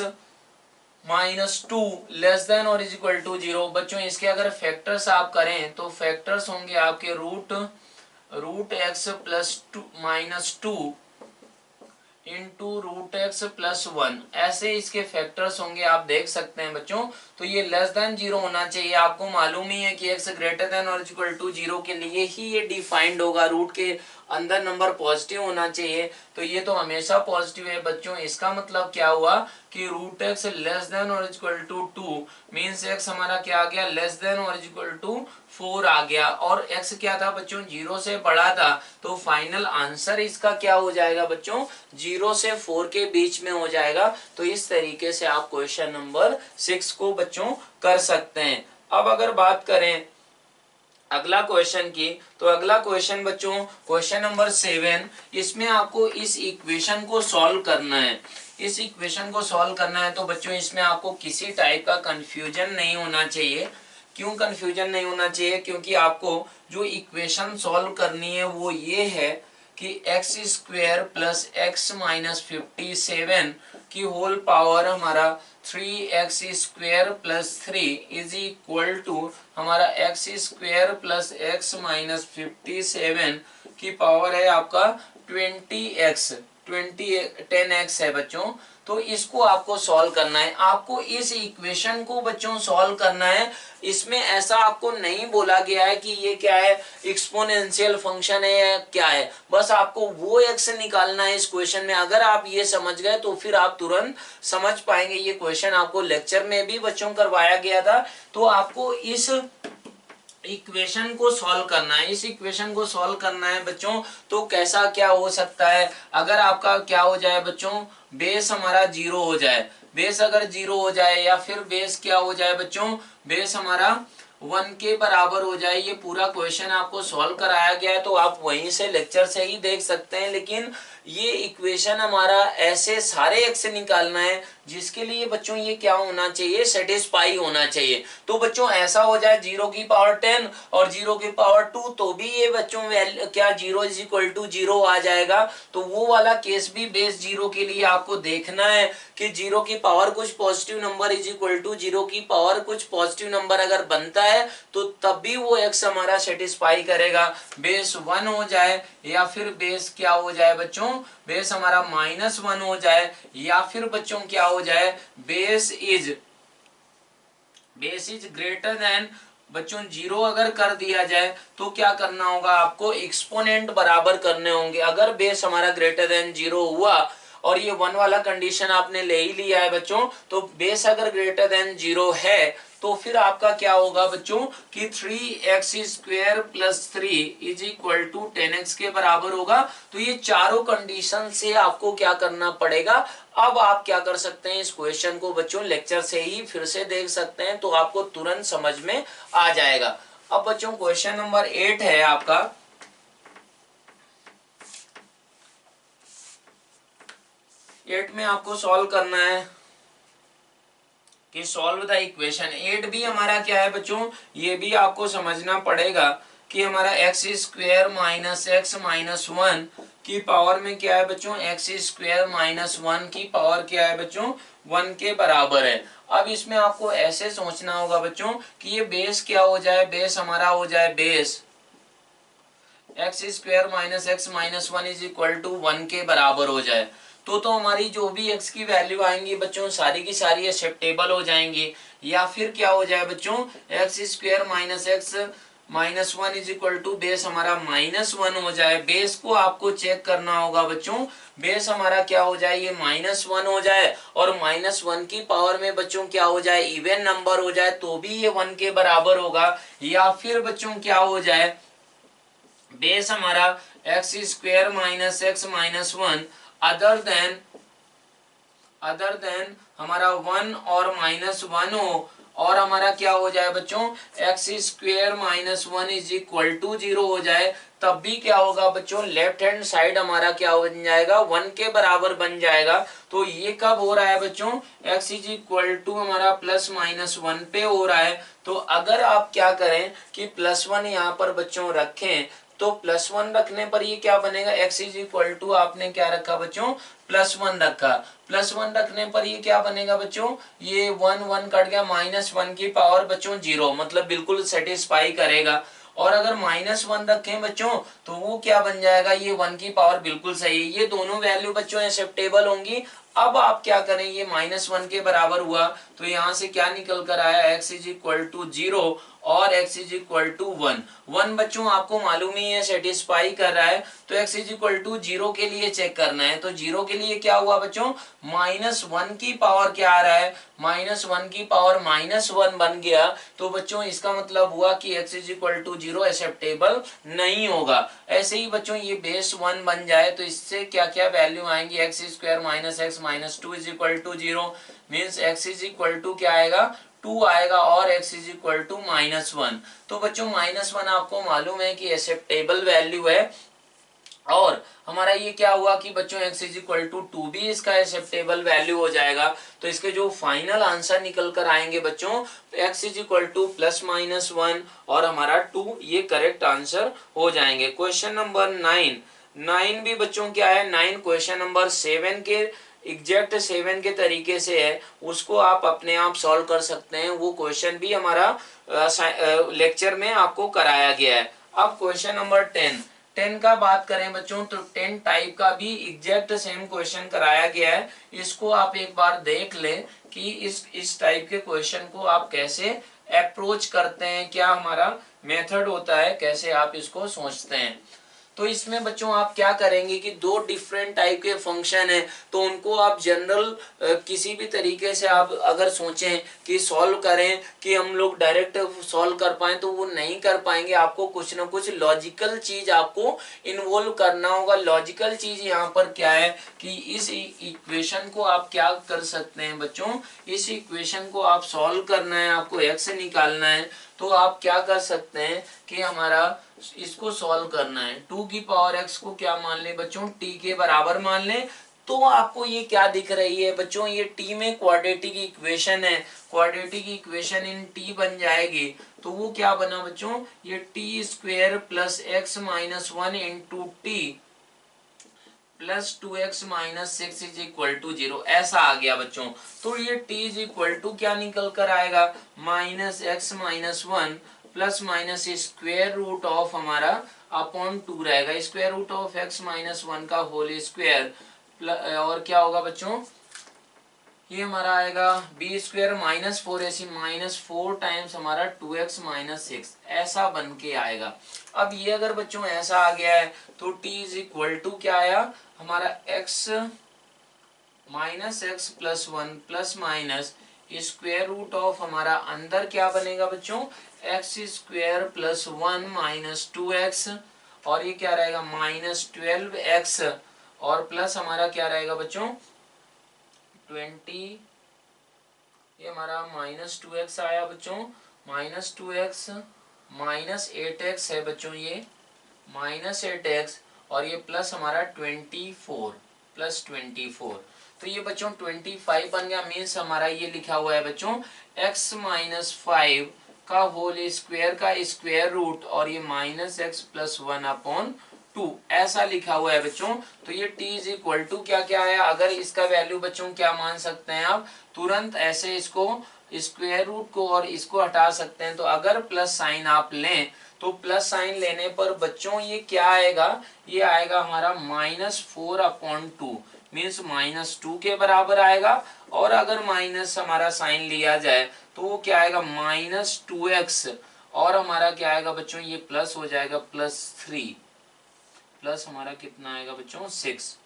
-2 less than और इज इक्वल टू 0। बच्चों इसके अगर फैक्टर्स आप करें तो फैक्टर्स होंगे आपके √x plus -2 into √x plus 1, ऐसे इसके फैक्टर्स होंगे, आप देख सकते हैं बच्चों। तो ये लेस देन 0 होना चाहिए। आपको मालूम ही है कि x ग्रेटर देन और इक्वल टू 0 के लिए ही ये डिफाइंड होगा, रूट के अंदर नंबर पॉजिटिव होना चाहिए। तो ये तो हमेशा पॉजिटिव है बच्चों। इसका मतलब क्या हुआ कि √x लेस देन और इक्वल टू 2 मीन्स x हमारा क्या आ गया, लेस देन और इक्वल टू 4 आ गया। और x क्या था बच्चों, 0 से बड़ा था। तो फाइनल आंसर इसका क्या हो जाएगा बच्चों, 0 से 4 के बीच में हो जाएगा। तो इस तरीके से आप क्वेश्चन नंबर 6 को बच्चों कर सकते हैं। अब अगर बात करें अगला क्वेश्चन की, तो अगला क्वेश्चन बच्चों क्वेश्चन नंबर 7, इसमें आपको इस इक्वेशन को सॉल्व करना है। इस इक्वेशन को सॉल्व करना है तो बच्चों इसमें आपको किसी टाइप का कंफ्यूजन नहीं होना चाहिए। क्यों कंफ्यूजन नहीं होना चाहिए, क्योंकि आपको जो इक्वेशन सॉल्व करनी है वो ये है कि x² प्लस x माइनस 57 की होल पावर हमारा 3x² plus 3 is equal to हमारा x² प्लस x माइनस 57 की पावर है आपका 10x है बच्चों। तो इसको आपको सॉल्व करना है। आपको इस इक्वेशन को बच्चों सॉल्व करना है। इसमें ऐसा आपको नहीं बोला गया है कि ये क्या है, एक्सपोनेंशियल फंक्शन है या क्या है, बस आपको वो x निकालना है इस क्वेश्चन में। अगर आप ये समझ गए तो फिर आप तुरंत समझ पाएंगे। ये क्वेश्चन आपको लेक्चर में भी बच्चों करवाया गया था। तो आपको इस इक्वेशन को सॉल्व करना है। इस इक्वेशन को सॉल्व करना है बच्चों। तो कैसा क्या हो सकता है, अगर आपका क्या हो जाए बच्चों, बेस हमारा 0 हो जाए। बेस अगर 0 हो जाए या फिर बेस क्या हो जाए बच्चों, बेस हमारा 1 के बराबर हो जाए। ये पूरा क्वेश्चन आपको सॉल्व कराया गया है तो आप वहीं से लेक्चर से ही देख सकते हैं। लेकिन ये इक्वेशन हमारा ऐसे सारे x से निकालना है जिसके लिए बच्चों ये क्या होना चाहिए, सेटिस्फाई होना चाहिए। तो बच्चों ऐसा हो जाए 0 की पावर 10 और 0 की पावर 2 तो भी ये बच्चों क्या 0 इज इक्वल टू 0 आ जाएगा। तो वो वाला केस भी बेस 0 के लिए आपको देखना है कि 0 की पावर कुछ positive number is equal to 0 की पावर कुछ पॉजिटिव नंबर अगर बनता है तो तब भी वो x हमारा सेटिस्फाई करेगा। बेस 1 हो जाए या फिर बेस क्या हो जाए बच्चों, बेस हमारा -1 हो जाए या फिर बच्चों क्या हो जाए, बेस इज ग्रेटर देन बच्चों 0 अगर कर दिया जाए तो क्या करना होगा, आपको एक्सपोनेंट बराबर करने होंगे। अगर बेस हमारा ग्रेटर देन 0 हुआ और ये 1 वाला कंडीशन आपने ले ही लिया है बच्चों, तो बेस अगर ग्रेटर देन 0 है तो फिर आपका क्या होगा बच्चों कि 3x² plus 3 is equal to 10x के बराबर होगा। तो ये चारों कंडीशन से आपको क्या करना पड़ेगा। अब आप क्या कर सकते हैं, इस क्वेश्चन को बच्चों लेक्चर से ही फिर से देख सकते हैं तो आपको तुरंत समझ में आ जाएगा। अब बच्चों क्वेश्चन नंबर 8 है आपका। 8 में आपको सॉल्व करना है कि सॉल्व द इक्वेशन। 8 भी हमारा क्या है बच्चों, ये भी आपको समझना पड़ेगा कि हमारा x² माइनस x माइनस 1 की पावर में क्या है बच्चों, x² माइनस 1 की पावर क्या है बच्चों, 1 के बराबर है। अब इसमें आपको ऐसे सोचना होगा बच्चों कि ये बेस क्या हो जाए, बेस हमारा हो जाए base x² minus x minus 1 is equal to 1 के बराबर हो जाए। तो हमारी जो भी x की वैल्यू आएंगी बच्चों सारी की सारी एक्सेप्टेबल हो जाएंगी। या फिर क्या हो जाए बच्चों, x² minus x minus 1 is equal to base हमारा -1 हो जाए। बेस को आपको चेक करना होगा बच्चों, बेस हमारा क्या हो जाए, ये -1 हो जाए और -1 की पावर में बच्चों क्या हो जाए, इवन नंबर हो जाए तो भी ये 1 के बराबर होगा। या फिर बच्चों क्या हो जाए, बेस हमारा x² minus x minus 1 other than हमारा 1 और -1 हो और हमारा क्या हो जाए बच्चों, x square minus one is equal to 0 हो जाए, तब भी क्या होगा बच्चों, लेफ्ट हैंड साइड हमारा क्या बन जाएगा, 1 के बराबर बन जाएगा। तो ये कब हो रहा है बच्चों, x इज इक्वल टू हमारा प्लस माइनस वन पे हो रहा है। तो अगर आप क्या करें कि प्लस वन यहाँ पर बच्चों रखें, तो प्लस वन रखने पर ये क्या बनेगा, x इज इक्वल टू आपने क्या रखा बच्चों, प्लस वन रखा, प्लस वन रखने पर ये क्या बनेगा बच्चों, ये वन वन कट गया, माइनस वन की पावर बच्चों 0, मतलब बिल्कुल सेटिस्फाई करेगा। और अगर माइनस वन रखें बच्चों तो वो क्या बन जाएगा, ये वन की पावर बिल्कुल सही है, ये दोनों वैल्यू बच्चों एक्सेप्टेबल होंगी। अब आप क्या करें, ये माइनस वन के बराबर हुआ, तो यहाँ से क्या निकल कर आया, x इज इक्वल टू 0 और x इज इक्वल टू 1। 1 बच्चों आपको मालूम ही है सेटिस्फाई कर रहा है, तो x इज इक्वल टू 0 के लिए चेक करना है। तो 0 के लिए क्या हुआ बच्चों, माइनस वन की पावर क्या आ रहा है, माइनस वन की पावर माइनस वन बन गया। तो बच्चों इसका मतलब हुआ कि x is equal to 0 acceptable नहीं होगा। ऐसे ही बच्चों ये बेस 1 बन जाए तो इससे क्या क्या वैल्यू आएंगी, x square minus x minus two is equal to 0, means x is equal to क्या आएगा, 2 आएगा, और x is equal to minus one. तो बच्चों माइनस वन आपको मालूम है कि एक्सेप्टेबल वैल्यू है। और हमारा ये क्या हुआ कि बच्चों x इज इक्वल टू 2 भी इसका एक्सेप्टेबल वैल्यू हो जाएगा। तो इसके जो फाइनल आंसर निकल कर आएंगे बच्चों, x is equal to plus minus one और हमारा 2, ये करेक्ट आंसर हो जाएंगे। क्वेश्चन नंबर 9 भी बच्चों क्या है, 9 क्वेश्चन नंबर 7 के एग्जैक्ट 7 के तरीके से है, उसको आप अपने आप सॉल्व कर सकते हैं। वो क्वेश्चन भी हमारा लेक्चर में आपको कराया गया है। अब क्वेश्चन नंबर 10 का बात करें बच्चों, तो 10 टाइप का भी एग्जैक्ट सेम क्वेश्चन कराया गया है। इसको आप एक बार देख लें कि इस टाइप के क्वेश्चन को आप कैसे अप्रोच करते हैं, क्या हमारा मेथड होता है, कैसे आप इसको सोचते हैं। तो इसमें बच्चों आप क्या करेंगे कि दो डिफरेंट टाइप के फंक्शन है, तो उनको आप जनरल किसी भी तरीके से आप अगर सोचें कि सॉल्व करें कि हम लोग डायरेक्ट सॉल्व कर पाए, तो वो नहीं कर पाएंगे। आपको कुछ ना कुछ लॉजिकल चीज आपको इन्वॉल्व करना होगा। लॉजिकल चीज यहाँ पर क्या है कि इस इक्वेशन को आप क्या कर सकते हैं बच्चों, इस इक्वेशन को आप सॉल्व करना है, आपको एक्स निकालना है। तो आप क्या कर सकते हैं कि हमारा इसको सॉल्व करना है, 2 की पावर x को क्या मान ले बच्चों, t के बराबर मान ले। तो आपको ये क्या दिख रही है बच्चों, ये t में क्वाड्रेटिक इक्वेशन है, क्वाड्रेटिक इक्वेशन इन t बन जाएगी। तो वो क्या बना बच्चों, ये t square plus x minus one into t plus 2x minus six is equal to 0, ऐसा आ गया बच्चों। तो ये t इज इक्वल टू क्या निकल कर आएगा, minus x minus one plus minus square root of हमारा अपॉन 2 रहेगा, square root of x minus one का होल स्क्वेयर। और क्या होगा बच्चों, ये हमारा आएगा b square minus four a c minus 4 times हमारा 2x माइनस सिक्स, ऐसा बन के आएगा। अब ये अगर बच्चों ऐसा आ गया है तो t इज इक्वल टू क्या आया हमारा x minus x plus one plus minus square root of हमारा अंदर क्या बनेगा बच्चों, x square plus one minus 2x, और ये क्या रहेगा माइनस 12x, और प्लस हमारा क्या रहेगा बच्चों 20, ये हमारा माइनस 2x आया बच्चों, माइनस 2x माइनस 8x है बच्चों, ये माइनस 8x, और ये प्लस हमारा 24 प्लस 24। तो ये बच्चों 25 बन गया, मीन्स हमारा ये लिखा हुआ है बच्चों x माइनस 5 का होल स्क्वेयर का स्क्वेयर रूट, और ये minus x plus one upon 2, ऐसा लिखा हुआ है बच्चों। तो ये t इज इक्वल टू क्या क्या है, अगर इसका वैल्यू बच्चों क्या मान सकते हैं आप, तुरंत ऐसे इसको स्क्वेयर रूट को और इसको हटा सकते हैं। तो अगर प्लस साइन आप लें तो प्लस साइन लेने पर बच्चों ये क्या आएगा, ये आएगा हमारा माइनस 4 अपॉन 2, मीन्स माइनस 2 के बराबर आएगा। और अगर माइनस हमारा साइन लिया जाए तो वो क्या आएगा माइनस 2x, और हमारा क्या आएगा बच्चों ये प्लस हो जाएगा प्लस 3, प्लस हमारा कितना आएगा बच्चों 6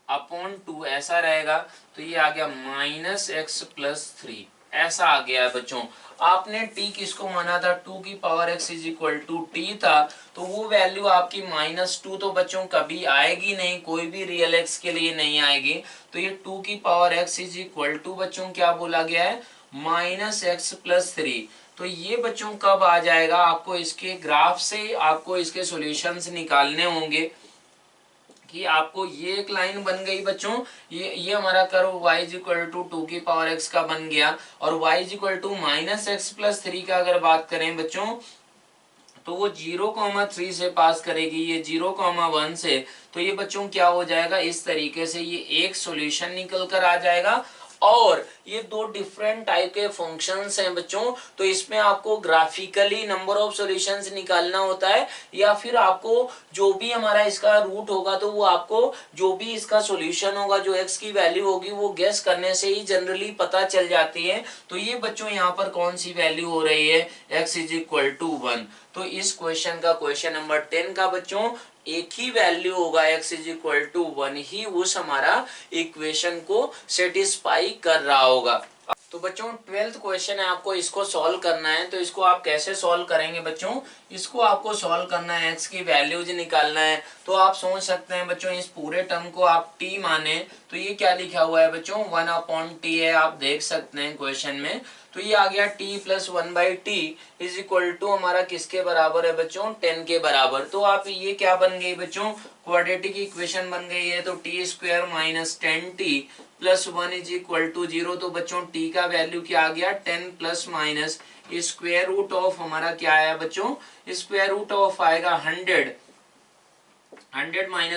अपॉन 2, ऐसा रहेगा। तो ये आ गया माइनस एक्स प्लस 3, ऐसा आ गया है बच्चों। आपने t किसको माना था, 2 की power x is equal to t था, तो वो वैल्यू आपकी माइनस 2 तो बच्चों कभी आएगी नहीं, कोई भी रियल x के लिए नहीं आएगी। तो ये 2 की power x is equal to बच्चों क्या बोला गया है -x+3। तो ये बच्चों कब आ जाएगा, आपको इसके ग्राफ से आपको इसके सॉल्यूशंस निकालने होंगे कि आपको ये एक लाइन बन गई बच्चों, ये हमारा curve y is equal to 2 की पावर x का बन गया, और y is equal to -x+3 का अगर बात करें बच्चों तो वो 0,3 से पास करेगी, ये 0,1 से। तो ये बच्चों क्या हो जाएगा, इस तरीके से ये एक सॉल्यूशन निकल कर आ जाएगा। और ये दो डिफरेंट टाइप के फंक्शंस हैं बच्चों, तो इसमें आपको ग्राफिकली नंबर ऑफ सॉल्यूशंस निकालना होता है, या फिर आपको जो भी हमारा इसका रूट होगा तो वो आपको जो भी इसका सॉल्यूशन होगा, जो x की वैल्यू होगी, वो गेस करने से ही जनरली पता चल जाती है। तो ये बच्चों यहाँ पर कौन सी वैल्यू हो रही है, x इज इक्वल टू 1। तो इस क्वेश्चन का क्वेश्चन नंबर 10 का बच्चों एक ही वैल्यू होगा, x इज इक्वल टू 1 ही उस हमारा इक्वेशन को सेटिस्फाई कर रहा होगा। तो बच्चों 12th क्वेश्चन है, आपको इसको सॉल्व करना है। तो इसको आप कैसे सॉल्व करेंगे बच्चों, इसको आपको सॉल्व करना है, x की वैल्यूज निकालना है। तो आप सोच सकते हैं बच्चों इस पूरे टर्म को आप t माने, तो ये क्या लिखा हुआ है बच्चों 1/t है, आप देख सकते हैं क्वेश्चन में। तो ये आ गया t + 1/t is equal to हमारा किसके बराबर है बच्चों 10 के बराबर। तो आप ये क्या बन गई बच्चों, क्वाड्रेटिक इक्वेशन बन गई है। तो t² - 10t + 1 is equal to 0। तो बच्चों t का वैल्यू क्या आ गया 10 + माइनस स्क्वायर रूट ऑफ हमारा क्या आया बच्चों, स्क्वायर रूट ऑफ आएगा 100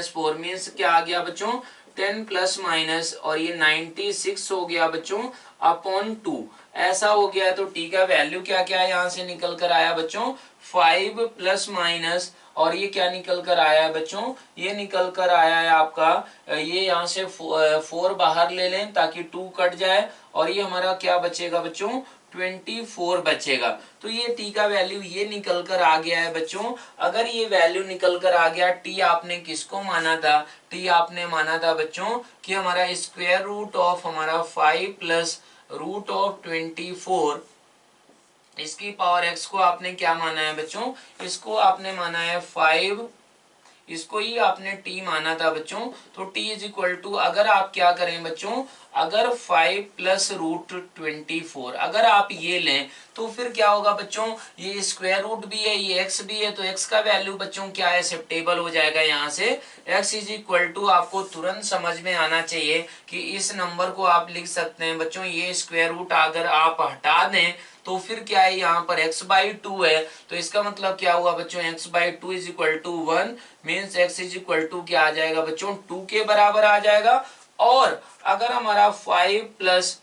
- 4 मीन्स क्या आ गया बच्चों 10 + माइनस, और ये 96 हो गया बच्चों अपॉन 2, ऐसा हो गया। तो t का वैल्यू क्या क्या यहाँ से निकल कर आया बच्चों 5 + माइनस, और ये क्या निकल कर आया है बच्चों, ये निकल कर आया है आपका, ये यहाँ से 4 बाहर ले लें ताकि 2 कट जाए, और ये हमारा क्या बचेगा बच्चों 24 बचेगा। तो ये t का वैल्यू ये निकल कर आ गया है बच्चों। अगर ये वैल्यू निकल कर आ गया, t आपने किसको माना था, t आपने माना था बच्चों कि हमारा स्क्वायर रूट ऑफ हमारा 5 + रूट ऑफ 24, इसकी पावर x को आपने क्या माना है बच्चों, इसको आपने माना है 5, इसको ही आपने t माना था बच्चों। तो t इज इक्वल टू, अगर आप क्या करें बच्चों, अगर 5 + रूट 24 अगर आप ये लें तो फिर क्या होगा बच्चों, ये स्क्वायर रूट भी है, ये x भी है, तो x का वैल्यू बच्चों क्या है एक्सेप्टेबल हो जाएगा। यहाँ से x इज इक्वल टू आपको तुरंत समझ में आना चाहिए कि इस नंबर को आप लिख सकते हैं बच्चों, ये स्क्वायर रूट अगर आप हटा दें तो फिर क्या है यहाँ पर x/2 है। तो इसका मतलब क्या हुआ बच्चों x/2 is equal to 1 means x is equal to क्या आ जाएगा बच्चों 2 के बराबर आ जाएगा। और अगर हमारा 5 +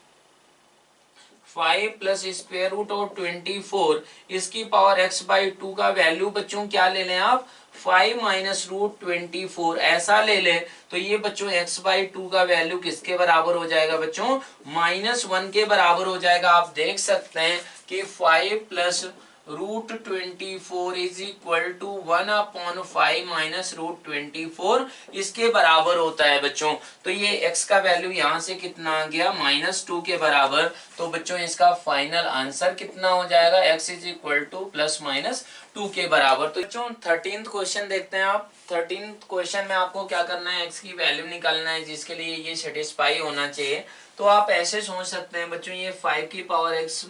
स्क्वायर रूट ऑफ 24 इसकी पावर x/2 का वैल्यू बच्चों क्या ले लें आप 5 - रूट 24 ऐसा ले लें। तो ये बच्चों x/2 का वैल्यू किसके बराबर हो जाएगा बच्चों -1 के बराबर हो जाएगा। आप देख सकते हैं कि 5 + root 24 is equal to 1/5 - root 24 इसके बराबर होता है बच्चों। तो ये x का वैल्यू यहाँ से कितना आ गया -2 के बराबर। तो बच्चों इसका फाइनल आंसर कितना हो जाएगा x इज इक्वल टू +-2 के बराबर। तो बच्चों 13th क्वेश्चन देखते हैं आप। 13th क्वेश्चन में आपको क्या करना है, x की वैल्यू निकालना है, जिसके लिए ये सेटिस्फाई होना चाहिए। तो आप ऐसे सोच सकते हैं बच्चों, ये 5 की power x -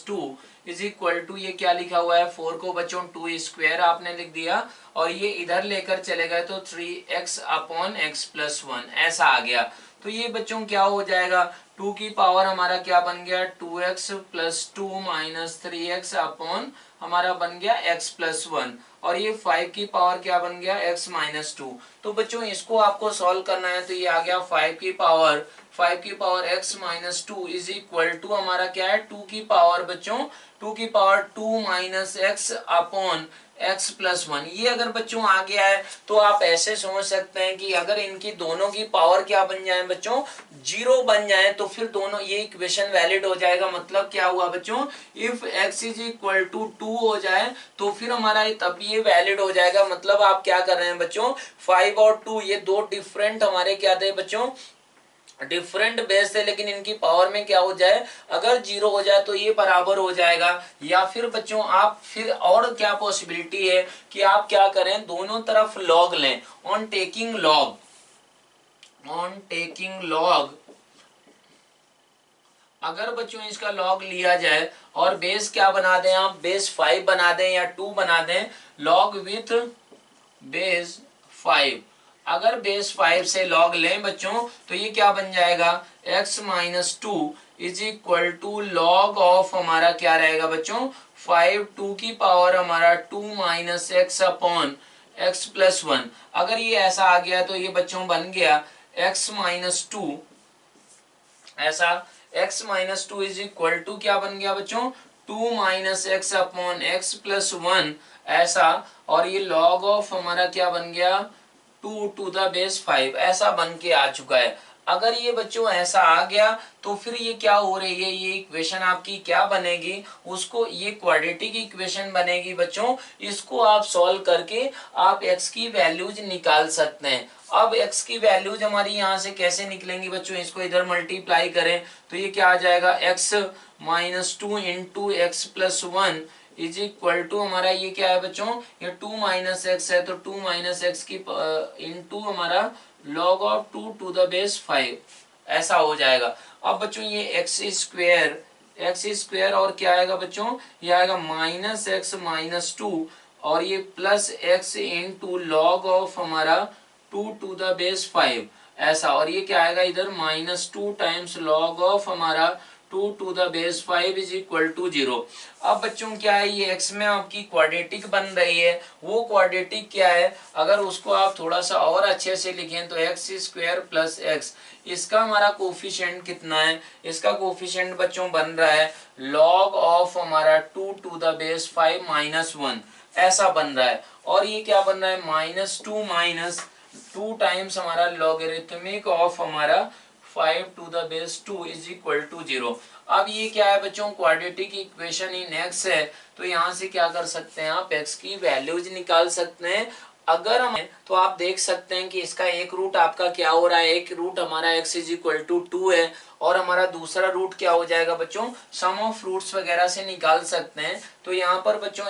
2 is equal to, ये क्या लिखा हुआ है 4 को बच्चों 2 स्क्वायर आपने लिख दिया, और ये इधर लेकर चले गए तो 3x/x+1 ऐसा आ गया। तो ये बच्चों क्या हो जाएगा 2 की पावर हमारा क्या बन गया 2x+2 - 3x अपॉन हमारा बन गया x+1, और ये 5 की पावर क्या बन गया x - 2। तो बच्चों इसको आपको सॉल्व करना है। तो ये आ गया 5 की power x - 2 is equal to हमारा क्या है 2 की पावर बच्चों 2 की पावर 2 - x अपॉन x+1। ये अगर बच्चों आ गया है तो आप ऐसे समझ सकते हैं कि अगर इनकी दोनों की पावर क्या बन जाए बच्चों 0 बन जाए तो फिर दोनों ये इक्वेशन वैलिड हो जाएगा। मतलब क्या हुआ बच्चों, if x is equal to 2 हो जाए तो फिर हमारा तब ये वैलिड हो जाएगा। मतलब आप क्या कर रहे हैं बच्चों 5 और 2 ये दो डिफरेंट हमारे क्या थे बच्चों डिफरेंट बेस थे, लेकिन इनकी पावर में क्या हो जाए अगर 0 हो जाए तो ये बराबर हो जाएगा। या फिर बच्चों आप फिर और क्या पॉसिबिलिटी है कि आप क्या करें दोनों तरफ लॉग लें, ऑन टेकिंग लॉग अगर बच्चों इसका लॉग लिया जाए और बेस क्या बना दें आप, बेस 5 बना दें या 2 बना दें, लॉग विथ बेस 5, अगर बेस 5 से लॉग लें बच्चों तो ये क्या बन जाएगा, x minus 2 is equal to log of हमारा क्या रहेगा बच्चों 5, 2 की पावर हमारा 2 minus x upon x plus 1। अगर ये ऐसा आ गया तो ये बच्चों बन गया x माइनस 2, ऐसा x minus 2 is equal to क्या बन गया बच्चों 2 minus x upon x plus 1, ऐसा। और ये लॉग ऑफ हमारा क्या बन गया 2 टू द बेस 5, ऐसा बन के आ चुका है। अगर ये बच्चों ऐसा आ गया तो फिर ये क्या हो रही है, ये इक्वेशन आपकी क्या बनेगी, उसको ये क्वाड्रेटिक इक्वेशन बनेगी बच्चों। इसको आप सॉल्व करके आप x की वैल्यूज निकाल सकते हैं। अब x की वैल्यूज हमारी यहाँ से कैसे निकलेंगी बच्चों, इसको इधर मल्टीप्लाई करें तो ये क्या आ जाएगा x minus 2 into x plus 1 is equal to हमारा ये क्या है बच्चों, ये 2 माइनस एक्स है तो 2 माइनस एक्स की इंटू हमारा log of 2 to the base 5, ऐसा हो जाएगा। अब बच्चों ये एक्स स्क्वेयर और क्या आएगा बच्चों, ये आएगा माइनस एक्स माइनस 2 और ये plus x into log of हमारा 2 टू द बेस 5, ऐसा। और ये क्या आएगा इधर माइनस 2 टाइम्स लॉग ऑफ हमारा 2 to the base 5 is equal to 0। अब बच्चों क्या है, ये x में आपकी क्वाड्रेटिक बन रही है, वो क्वाड्रेटिक क्या है, अगर उसको आप थोड़ा सा और अच्छे से लिखें तो एक्स स्क्वायर प्लस एक्स, इसका हमारा कोफिशिएंट कितना है, इसका कोफिशिएंट बच्चों बन रहा है लॉग ऑफ हमारा 2 टू द बेस 5 माइनस 1, ऐसा बन रहा है। और ये क्या बन रहा है माइनस 2 माइनस 2 टाइम्स हमारा लॉगरिथमिक ऑफ हमारा 5 to the base 2 is equal to 0। अब ये क्या है बच्चों क्वाड्रेटिक इक्वेशन इन x है, तो यहाँ से क्या कर सकते हैं आप x की वैल्यूज निकाल सकते हैं। अगर हम तो आप देख सकते हैं कि इसका एक रूट आपका क्या हो रहा है, एक रूट हमारा x इज इक्वल टू 2 है और हमारा दूसरा रूट क्या हो जाएगा बच्चों, सम ऑफ रूट्स वगैरह से निकाल सकते हैं। तो यहाँ पर बच्चों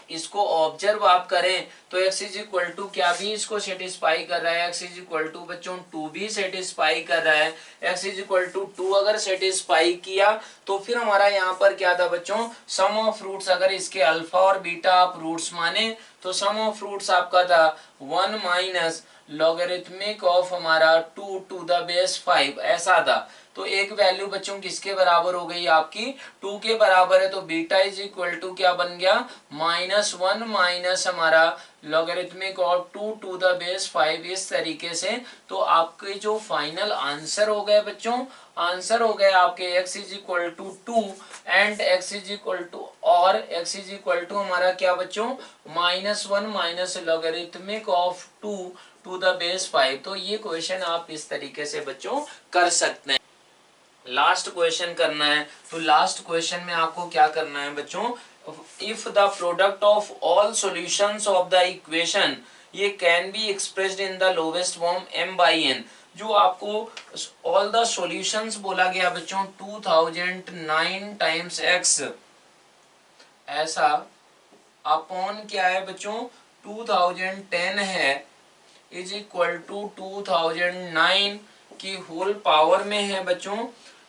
इसको ऑब्जर्व आप करें तो x इज इक्वल टू क्या भी इसको सेटिस्फाई कर रहा है, x इज इक्वल टू बच्चों 2 भी सेटिस्फाई कर रहा है। x इज इक्वल टू 2 अगर सेटिस्फाई किया तो फिर हमारा यहाँ पर क्या था बच्चों, सम ऑफ रूट्स, अगर इसके अल्फा और बीटा आप रूट्स माने तो सम ऑफ रूट्स आपका था 1 माइनस लॉगरिथमिक ऑफ हमारा 2 टू द बेस 5, ऐसा था। तो एक वैल्यू बच्चों किसके बराबर हो गई आपकी 2 के बराबर है, तो बीटा इज इक्वल टू क्या बन गया -1 माइनस हमारा logarithmic of 2 to the base 5, इस तरीके से। तो आपके जो फाइनल आंसर हो गए बच्चों, आंसर हो गए आपके x is equal to 2 and x is equal to, और x इज इक्वल टू हमारा क्या बच्चों -1 minus logarithmic of 2 to the base 5। तो ये क्वेश्चन आप इस तरीके से बच्चों कर सकते हैं। लास्ट क्वेश्चन करना है, तो लास्ट क्वेश्चन में आपको क्या करना है बच्चों, if the product of all solutions of the equation ये can be expressed in the lowest form m/n, जो आपको ऑल द सॉल्यूशंस बोला गया बच्चों 2009 टाइम्स x, ऐसा अपॉन क्या है बच्चों 2010 है इज इक्वल टू 2009 की होल पावर में है बच्चों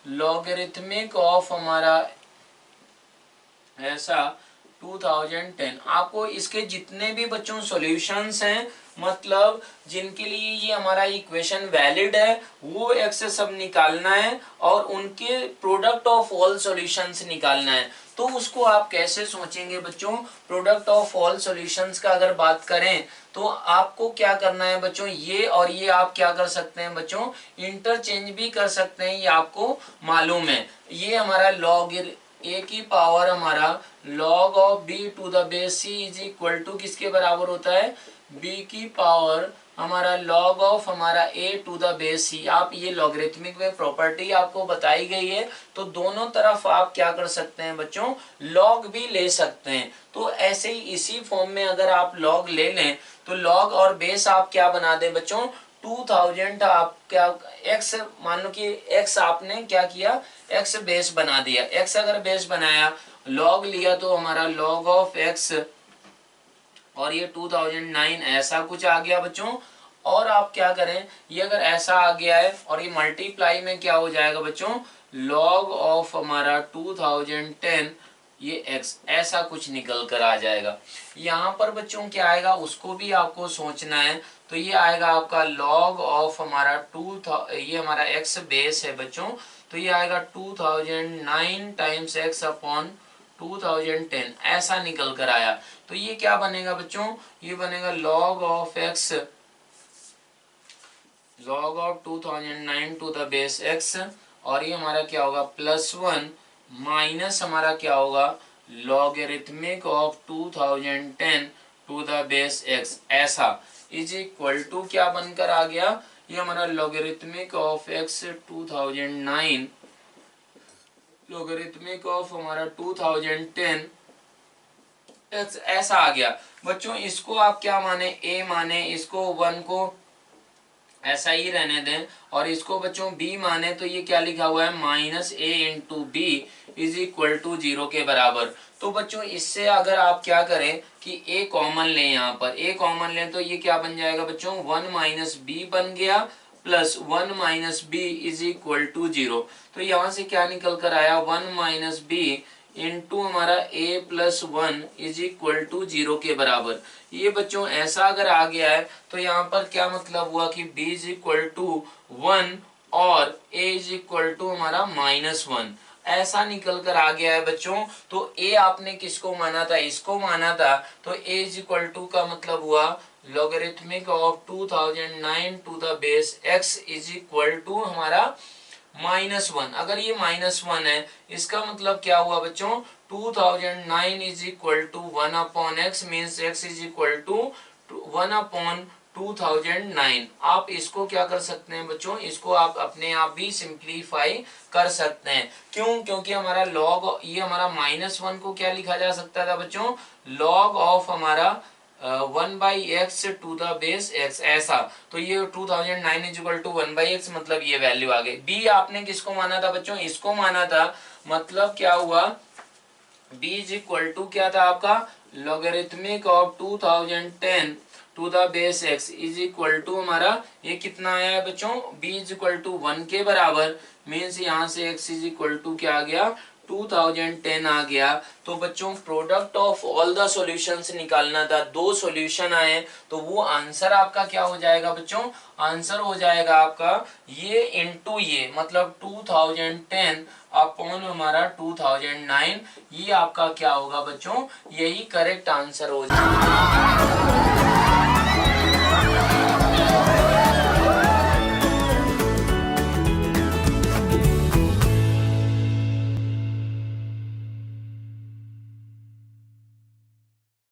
लॉगरिथमिक ऑफ हमारा ऐसा 2010। आपको इसके जितने भी बच्चों सॉल्यूशंस हैं, मतलब जिनके लिए ये हमारा इक्वेशन वैलिड है, वो एक्स सब निकालना है और उनके प्रोडक्ट ऑफ ऑल सॉल्यूशंस निकालना है। तो उसको आप कैसे सोचेंगे बच्चों, प्रोडक्ट ऑफ ऑल सॉल्यूशंस का अगर बात करें तो आपको क्या करना है बच्चों, ये और ये आप क्या कर सकते हैं बच्चों इंटरचेंज भी कर सकते हैं, ये आपको मालूम है। ये हमारा लॉग ए की पावर हमारा log of b to the base c is equal to किसके बराबर होता है, बी की पावर हमारा लॉग ऑफ हमारा ए टू द बेस सी। आप ये लॉगरिथमिक में प्रॉपर्टी आपको बताई गई है, तो दोनों तरफ आप क्या कर सकते हैं बच्चों लॉग भी ले सकते हैं। तो ऐसे ही इसी फॉर्म में अगर आप लॉग ले लें तो लॉग और बेस आप क्या बना दें बच्चों 2000, आप क्या x मान लो कि x आपने क्या किया x बेस बना दिया, x अगर बेस बनाया लॉग लिया तो हमारा log ऑफ x और ये 2009 ऐसा कुछ आ गया बच्चों। और आप क्या करें, ये अगर ऐसा आ गया है और ये मल्टीप्लाई में क्या हो जाएगा बच्चों, log ऑफ हमारा 2010 ये x ऐसा कुछ निकल कर आ जाएगा। यहाँ पर बच्चों क्या आएगा उसको भी आपको सोचना है। तो ये आएगा आपका log ऑफ हमारा ये हमारा x बेस है बच्चों, तो ये आएगा 2009 टाइम्स x अपॉन 2010 ऐसा निकल कर आया। तो ये क्या बनेगा बच्चों, ये बनेगा log of x, log of 2009 to the base x, और ये हमारा क्या होगा +1 माइनस हमारा क्या होगा logarithmic of 2010 to the base x ऐसा इज इक्वल टू क्या बनकर आ गया, ये हमारा logarithmic of x 2009 logarithmic of हमारा 2010 x ऐसा आ गया। बच्चों इसको आप क्या माने, a माने, इसको 1 को ऐसा ही रहने दें, और इसको बच्चों b माने तो ये क्या लिखा हुआ है -a into b is equal to 0 के बराबर। तो बच्चों इससे अगर आप क्या करें कि a कॉमन लें, यहाँ पर a कॉमन लें तो ये क्या बन जाएगा बच्चों 1 - b बन गया plus 1 - b is equal to 0। तो यहाँ से क्या निकल कर आया 1 - b इंटू हमारा a + 1 इज इक्वल टू 0 के बराबर। ये बच्चों ऐसा अगर आ गया है तो यहाँ पर क्या मतलब हुआ कि b इज इक्वल टू 1 और a इज इक्वल टू हमारा -1 ऐसा निकल कर आ गया है बच्चों। तो a आपने किसको माना था, इसको माना था, तो a इज इक्वल टू का मतलब हुआ logarithmic of 2009 to the base x is equal to हमारा -1। अगर ये -1 है इसका मतलब क्या हुआ बच्चों 2009 is equal to 1 upon x means x is equal to 1 upon 2009। आप इसको क्या कर सकते हैं बच्चों, इसको आप अपने आप भी सिंप्लीफाई कर सकते हैं। क्यों, क्योंकि हमारा log ये हमारा -1 को क्या लिखा जा सकता था बच्चों log ऑफ हमारा 1/x to the base x ऐसा। तो ये 2009 इज इक्वल टू 1/x मतलब ये वैल्यू आ गई। b आपने किसको माना था बच्चों, इसको माना था, मतलब क्या हुआ b इज इक्वल टू क्या था आपका logarithmic of 2010 to the base x is equal to हमारा ये कितना आया है बच्चों b इज इक्वल टू 1 के बराबर, मीन्स यहाँ से x इज इक्वल टू क्या आ गया 2010 आ गया। तो बच्चों product of all the solutions निकालना था, 2 सॉल्यूशन आए तो वो आंसर आपका क्या हो जाएगा बच्चों, आंसर हो जाएगा आपका ये इनटू ये मतलब 2010 अपॉन हमारा 2009, ये आपका क्या होगा बच्चों, यही करेक्ट आंसर हो जाएगा।